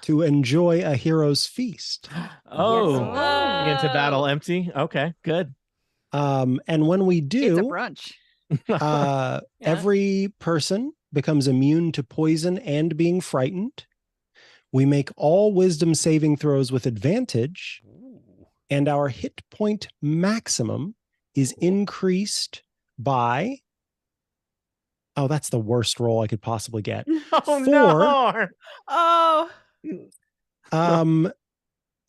to enjoy a hero's feast. Oh, Whoa. into battle empty. Okay, good. And when we It's a do, brunch. Yeah. every person becomes immune to poison and being frightened. We make all wisdom saving throws with advantage, Ooh. and our hit point maximum is increased by. Oh, that's the worst roll I could possibly get. Oh no! Oh,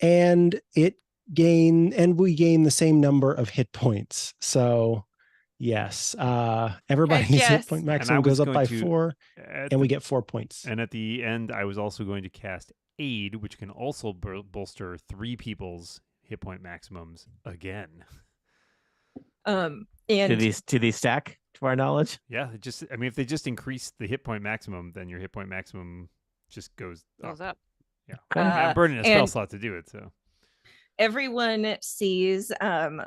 And we gain the same number of hit points. So yes, everybody's yes. hit point maximum was goes up going by to- 4, At and we the- get 4 points. And at the end, I was also going to cast Aid, which can also bolster 3 people's hit point maximums again. And Do these stack to our knowledge? Yeah, if they just increase the hit point maximum, then your hit point maximum just goes Goes up. up. Yeah, Okay. I'm burning a spell and- slot to do it. So everyone sees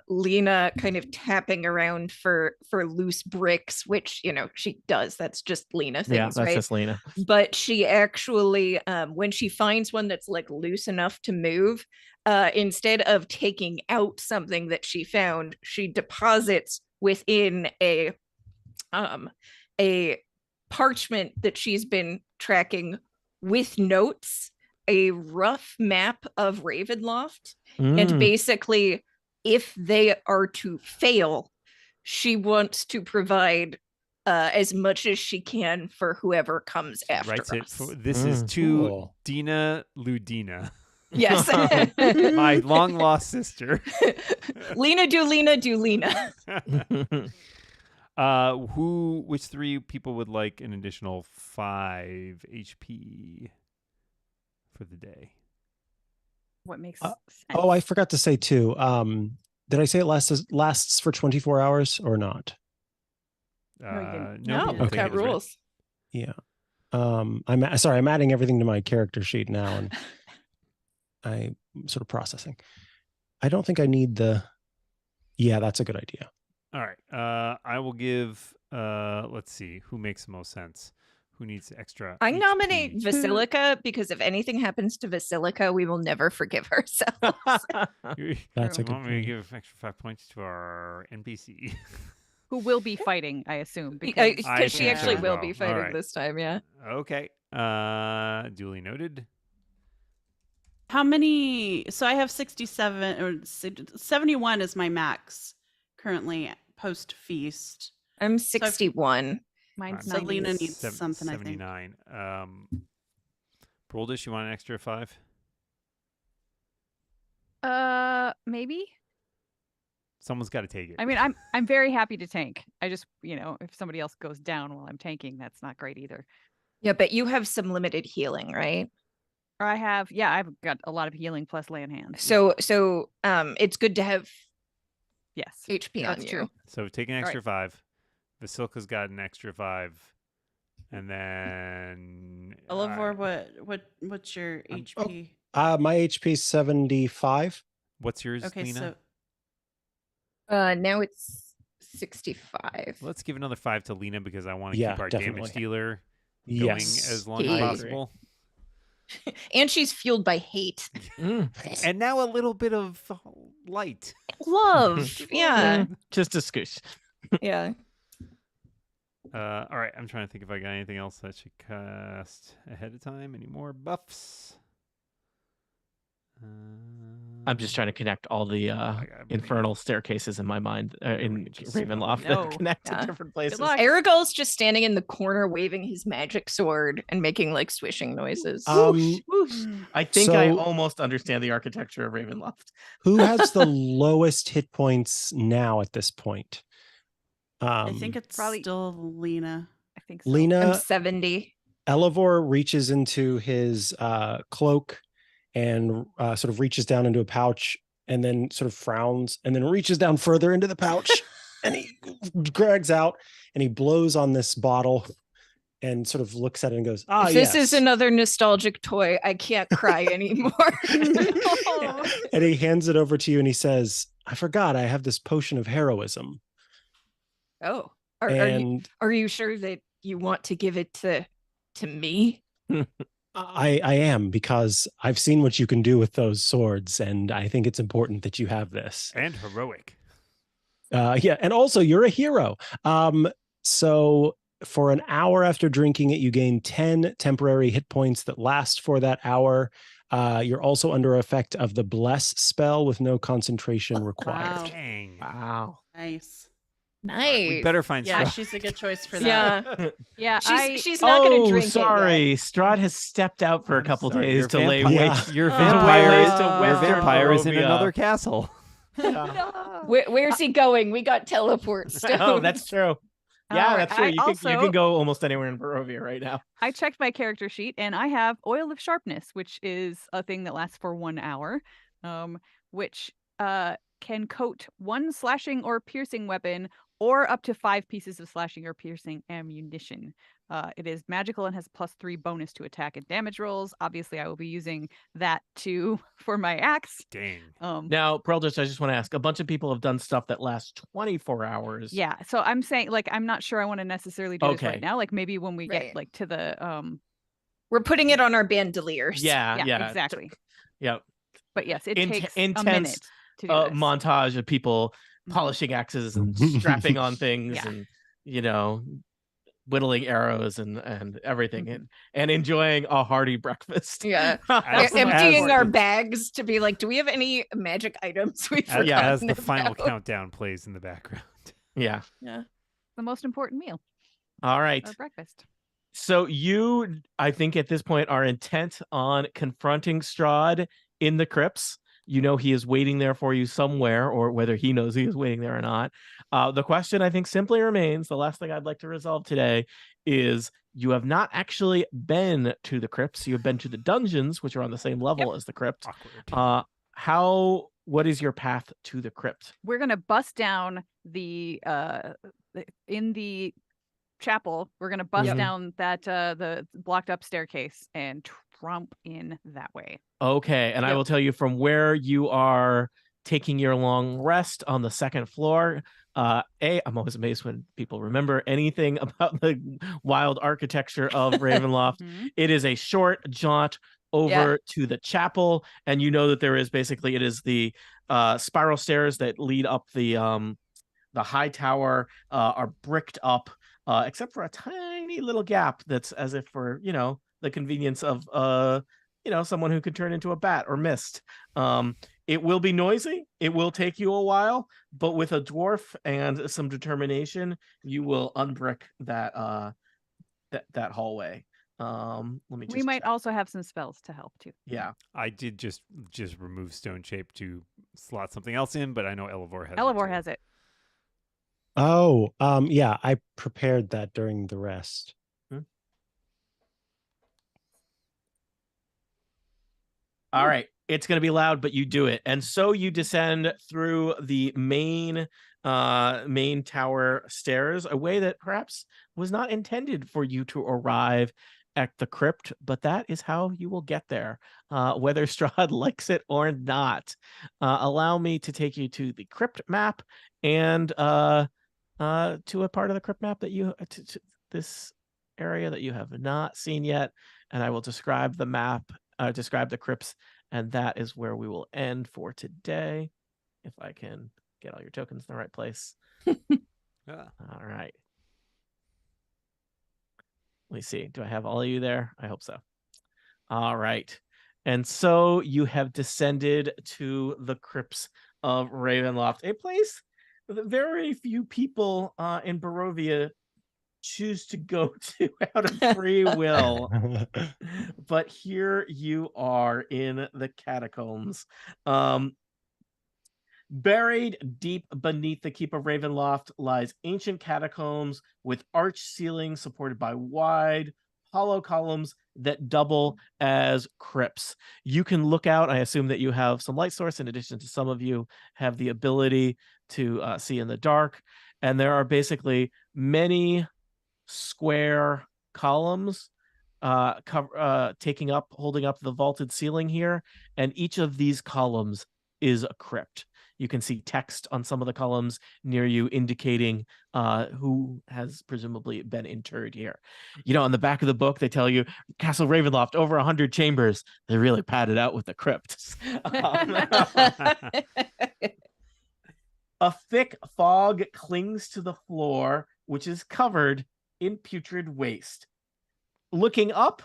Lena kind of tapping around for loose bricks, which she does. That's just Lena things, Yeah, that's right? just Lena. But she actually when she finds one that's like loose enough to move, instead of taking out something that she found, she deposits within a parchment that she's been tracking with notes, a rough map of Ravenloft. And Mm. basically, if they are to fail, she wants to provide as much as she can for whoever comes after writes it. us. This is to Cool. Dina Ludina, Yes. my long lost sister. Lena do Lena. Which 3 people would like an additional 5 HP for the day? What makes Oh, sense? I forgot to say too. Did I say it lasts for 24 hours or not? No, you didn't. No, No, I think that it was right. rules. Yeah. I'm adding everything to my character sheet now, and I'm sort of processing. I don't think I need yeah, that's a good idea. All right. I will give. Let's see who makes the most sense. Who needs extra? I HP? nominate Basilica because if anything happens to Basilica, we will never forgive ourselves. That's a You good want me to point. give extra 5 points to our NPC? Who will be fighting, I assume, I Because she think actually so will as be well. fighting Alright. this time, yeah. Okay. Duly noted. how many? So I have 67 or 71 is my max currently post feast. I'm 61. Mine's So 90. Lena needs something, I think. 79. Broldish, you want an extra 5? Maybe. Someone's got to take it. I mean, I'm very happy to tank. I just, if somebody else goes down while I'm tanking, that's not great either. Yeah, but you have some limited healing, right? Or I've got a lot of healing plus lay on hands. So it's good to have yes, HP on that's you. true. So take an All extra 5. Vasilka's got an extra 5. And then Elevor, what's your HP? My HP is 75. what's yours, Okay, Lena? Now it's 65. Let's give another 5 to Lena because I want to Yeah, keep our definitely. damage dealer going Yes. as long I as agree. possible. And she's fueled by hate. And now a little bit of light. Love. Yeah. Just a scoosh. Yeah. All right, I'm trying to think if I got anything else I should cast ahead of time. Any more buffs? I'm just trying to connect all the infernal staircases in my mind in Ravenloft that connect to different places. Aragol's just standing in the corner waving his magic sword and making like swishing noises. Whoosh, whoosh. I think I So- almost understand the architecture of Ravenloft. Who has the lowest hit points now at this point? I think it's probably- still Lena. I think so. I'm Lena, 70. Elevor reaches into his cloak and sort of reaches down into a pouch and then sort of frowns and then reaches down further into the pouch and he drags out and he blows on this bottle and sort of looks at it and goes, If this is another nostalgic toy, I can't cry anymore. No. And he hands it over to you and he says, I forgot I have this potion of heroism. Oh, And are you sure that you want to give it to me? I am, because I've seen what you can do with those swords, and I think it's important that you have this. And heroic. Yeah, and also you're a hero. So for an hour after drinking it, you gain 10 temporary hit points that last for that hour. You're also under effect of the bless spell with no concentration required. Wow. Dang. Wow. Nice. Nice. We better find Yeah, Strahd. she's a good choice for that. Yeah. Yeah, She's not going to drink sorry. it Strahd has stepped out for a couple days to lay vampire- waste. Your Oh. vampire is To your Western vampire is in Barovia. another castle. Yeah. yet. Where's he going? We got teleport stones. Oh, that's true. Yeah, Alright, that's true. I You can also- go almost anywhere in Barovia right now. I checked my character sheet and I have Oil of Sharpness, which is a thing that lasts for 1 hour, which can coat 1 slashing or piercing weapon or up to 5 pieces of slashing or piercing ammunition. It is magical and has +3 bonus to attack and damage rolls. Obviously, I will be using that for my axe. Dang. Now, Pearldust, I just want to ask, a bunch of people have done stuff that lasts 24 hours. Yeah, so I'm saying, like, I'm not sure I want to necessarily do this Okay. right now. Like, maybe when we Right. get like to the We're putting it on our bandoliers. Yeah, yeah. exactly. Yeah. But yes, it takes intense, a minute to do this. montage of people polishing axes and strapping on things Yeah. and, whittling arrows and everything and enjoying a hearty breakfast. Yeah. As- Emptying as- our bags to be like, do we have any magic items we've As, forgotten as the final about? countdown plays in the background. Yeah. Yeah. The most important meal, All right. our breakfast. So you, I think at this point, are intent on confronting Strahd in the crypts. You know he is waiting there for you somewhere, or whether he knows he is waiting there or not. The question, I think, simply remains, the last thing I'd like to resolve today is you have not actually been to the crypts. You have been to the dungeons, which are on the same level as the crypt. Awkward. What is your path to the crypt? We're gonna bust down in the chapel. We're gonna bust Yep. down that the blocked up staircase and trump in that way. Okay, and I Yep. will tell you from where you are taking your long rest on the second floor. I'm always amazed when people remember anything about the wild architecture of Ravenloft. Mhm. It is a short jaunt over to the chapel, and you know that there is it is the spiral stairs that lead up the high tower are bricked up, except for a tiny little gap that's as if for the convenience of someone who could turn into a bat or mist. It will be noisy. It will take you a while, but with a dwarf and some determination, you will unbrick that that hallway. Let me. We might also have some spells to help too. Yeah. I did just remove Stone Shape to slot something else in, but I know Elevor has Elevor it. has it. Oh, yeah, I prepared that during the rest. All right. It's going to be loud, but you do it. And so you descend through the main main tower stairs, a way that perhaps was not intended for you to arrive at the crypt, but that is how you will get there, whether Strahd likes it or not. Allow me to take you to the crypt map and to a part of the crypt map that you to this area that you have not seen yet, and I will describe the map, describe the crypts, and that is where we will end for today. If I can get all your tokens in the right place. All right. Let me see. Do I have all of you there? I hope so. All right. And so you have descended to the crypts of Ravenloft, a place that very few people in Barovia choose to go to out of free will. But here you are in the catacombs. Buried deep beneath the keep of Ravenloft lies ancient catacombs with arched ceilings supported by wide, hollow columns that double as crypts. You can look out. I assume that you have some light source, in addition to some of you have the ability to see in the dark. And there are basically many square columns holding up the vaulted ceiling here. And each of these columns is a crypt. You can see text on some of the columns near you indicating who has presumably been interred here. You know, on the back of the book, they tell you Castle Ravenloft, over 100 chambers. They really padded out with the crypts. A thick fog clings to the floor, which is covered in putrid waste. Looking up,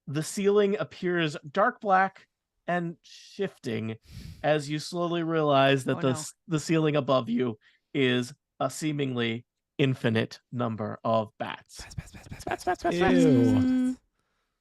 the ceiling appears dark black and shifting as you slowly realize that the ceiling above you is a seemingly infinite number of bats. Ew.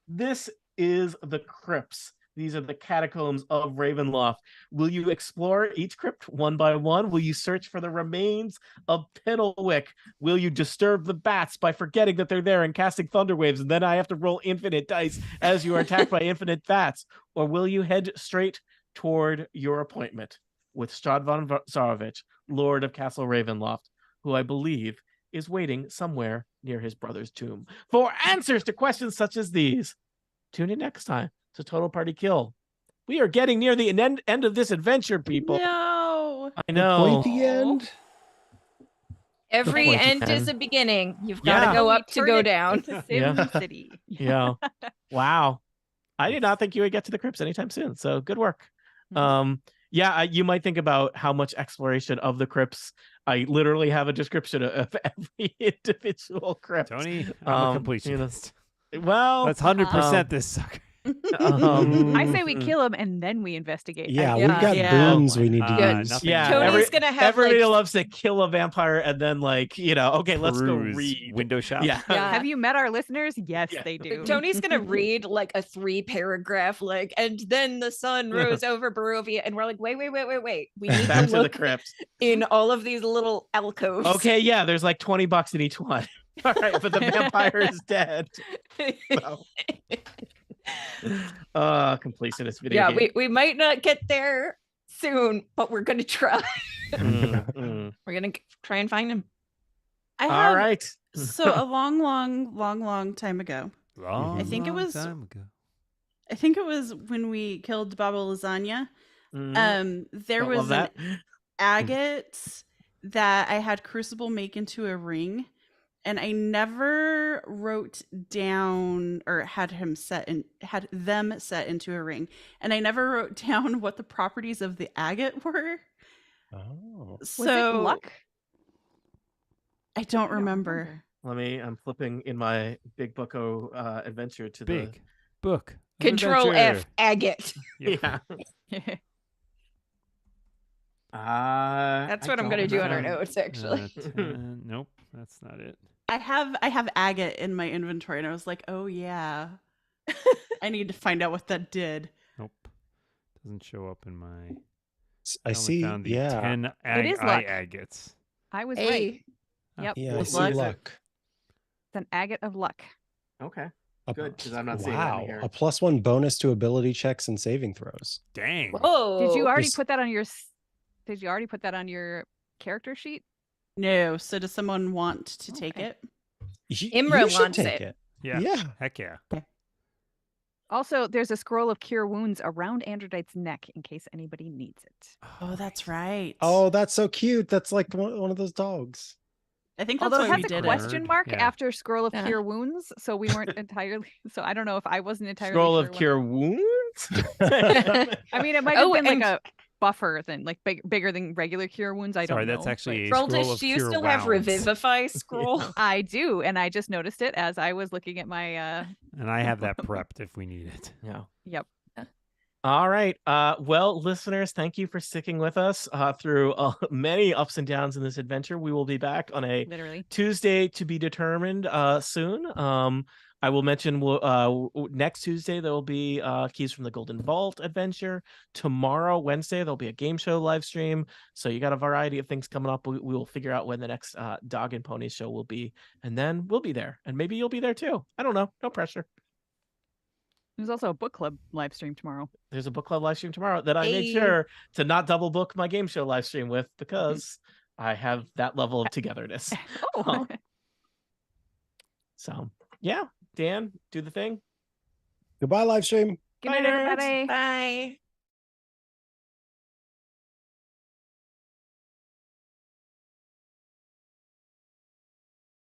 This is the crypts. These are the catacombs of Ravenloft. Will you explore each crypt one by one? Will you search for the remains of Piddlewick? Will you disturb the bats by forgetting that they're there and casting thunder waves, and then I have to roll infinite dice as you are attacked by infinite bats? Or will you head straight toward your appointment with Strahd von Zarovich, Lord of Castle Ravenloft, who I believe is waiting somewhere near his brother's tomb? For answers to questions such as these, tune in next time to Total Party Kill. We are getting near the end of this adventure, people. No. I The know. pointy end. Every pointy end end. is a beginning. You've Yeah. got to go We up to turn go it down. into Sim Yeah. City. Yeah. Wow. I did not think you would get to the crypts anytime soon. So good work. Yeah, you might think about how much exploration of the crypts. I literally have a description of every individual crypt. Tony, I'm a you know, completionist. well, That's 100% this sucker. I say we kill him and then we investigate. Yeah, Yeah. we've got Yeah. boons we need to Good. use. Nothing Yeah, Tony's gonna have everybody like loves to kill a vampire and then okay, let's go Peruse read. window shop. Yeah. Have you met our listeners? Yes, Yeah. they do. Tony's gonna read like a 3-paragraph and then the sun rose over Barovia, and we're like, wait. We need Back to to the look crypts. in all of these little alcoves. Okay, yeah, there's like $20 in each one. All right, but the vampire is dead. So. Completionist video Yeah, game. we might not get there soon, but we're gonna try. Mm. We're gonna try and find him. I All have right. so a long time ago. Long, I think it long was- time ago. I think it was when we killed Baba Lasagna. There Don't love was that. an agate that I had Crucible make into a ring, and I never wrote down or had them set into a ring, and I never wrote down what the properties of the agate were. Oh. Was So it luck? I don't remember. I'm flipping in my Big Bucko adventure to Big book. of Control adventure. F agate. Yeah. That's what I'm gonna do on our notes, actually. 10. Nope, that's not it. I have agate in my inventory, and I was like, oh yeah, I need to find out what that did. Nope, doesn't show up in my. I only see. Found the Yeah. 10 It is luck. agates. I was Hey. right. Ah, Yep. Yeah, I With see luck. luck. It's an agate of luck. Okay. A- Good, because I'm not seeing that Wow, in here. a +1 bonus to ability checks and saving throws. Dang. Whoa. Did you already Just- put that on your? Did you already put that on your character sheet? No. So does someone want to take Okay. it? Imra You should wants take it. Yeah. Yeah. Heck yeah. Also, there's a scroll of cure wounds around Androdite's neck in case anybody needs it. Oh, that's right. Oh, that's so cute. That's like one of those dogs. I think that's Although why it has we a did question Nerd. mark Yeah. after scroll of Yeah. cure wounds, so we weren't entirely. So I don't know if I wasn't entirely Scroll sure of what- cure wounds. I mean, it might have Oh, been like and- a buffer than like bigger than regular cure wounds. I Sorry, don't know. that's actually a Roldish, scroll of do you cure still have wounds. Revivify scroll? I do, and I just noticed it as I was looking at my. And I have that prepped if we need it. Yeah. Yep. All right. Well, listeners, thank you for sticking with us through many ups and downs in this adventure. We will be back on a Literally. Tuesday to be determined soon. I will mention next Tuesday there will be Keys from the Golden Vault adventure. Tomorrow, Wednesday, there'll be a game show live stream. So you got a variety of things coming up. We will figure out when the next Dog and Pony show will be, and then we'll be there, and maybe you'll be there too. I don't know. No pressure. There's also a book club live stream tomorrow. There's a book club live stream tomorrow that I made Hey. sure to not double book my game show live stream with because I have that level of togetherness. Oh. So yeah, Dan, do the thing. Goodbye, live stream. Good Bye, night, nerds. everybody. Bye.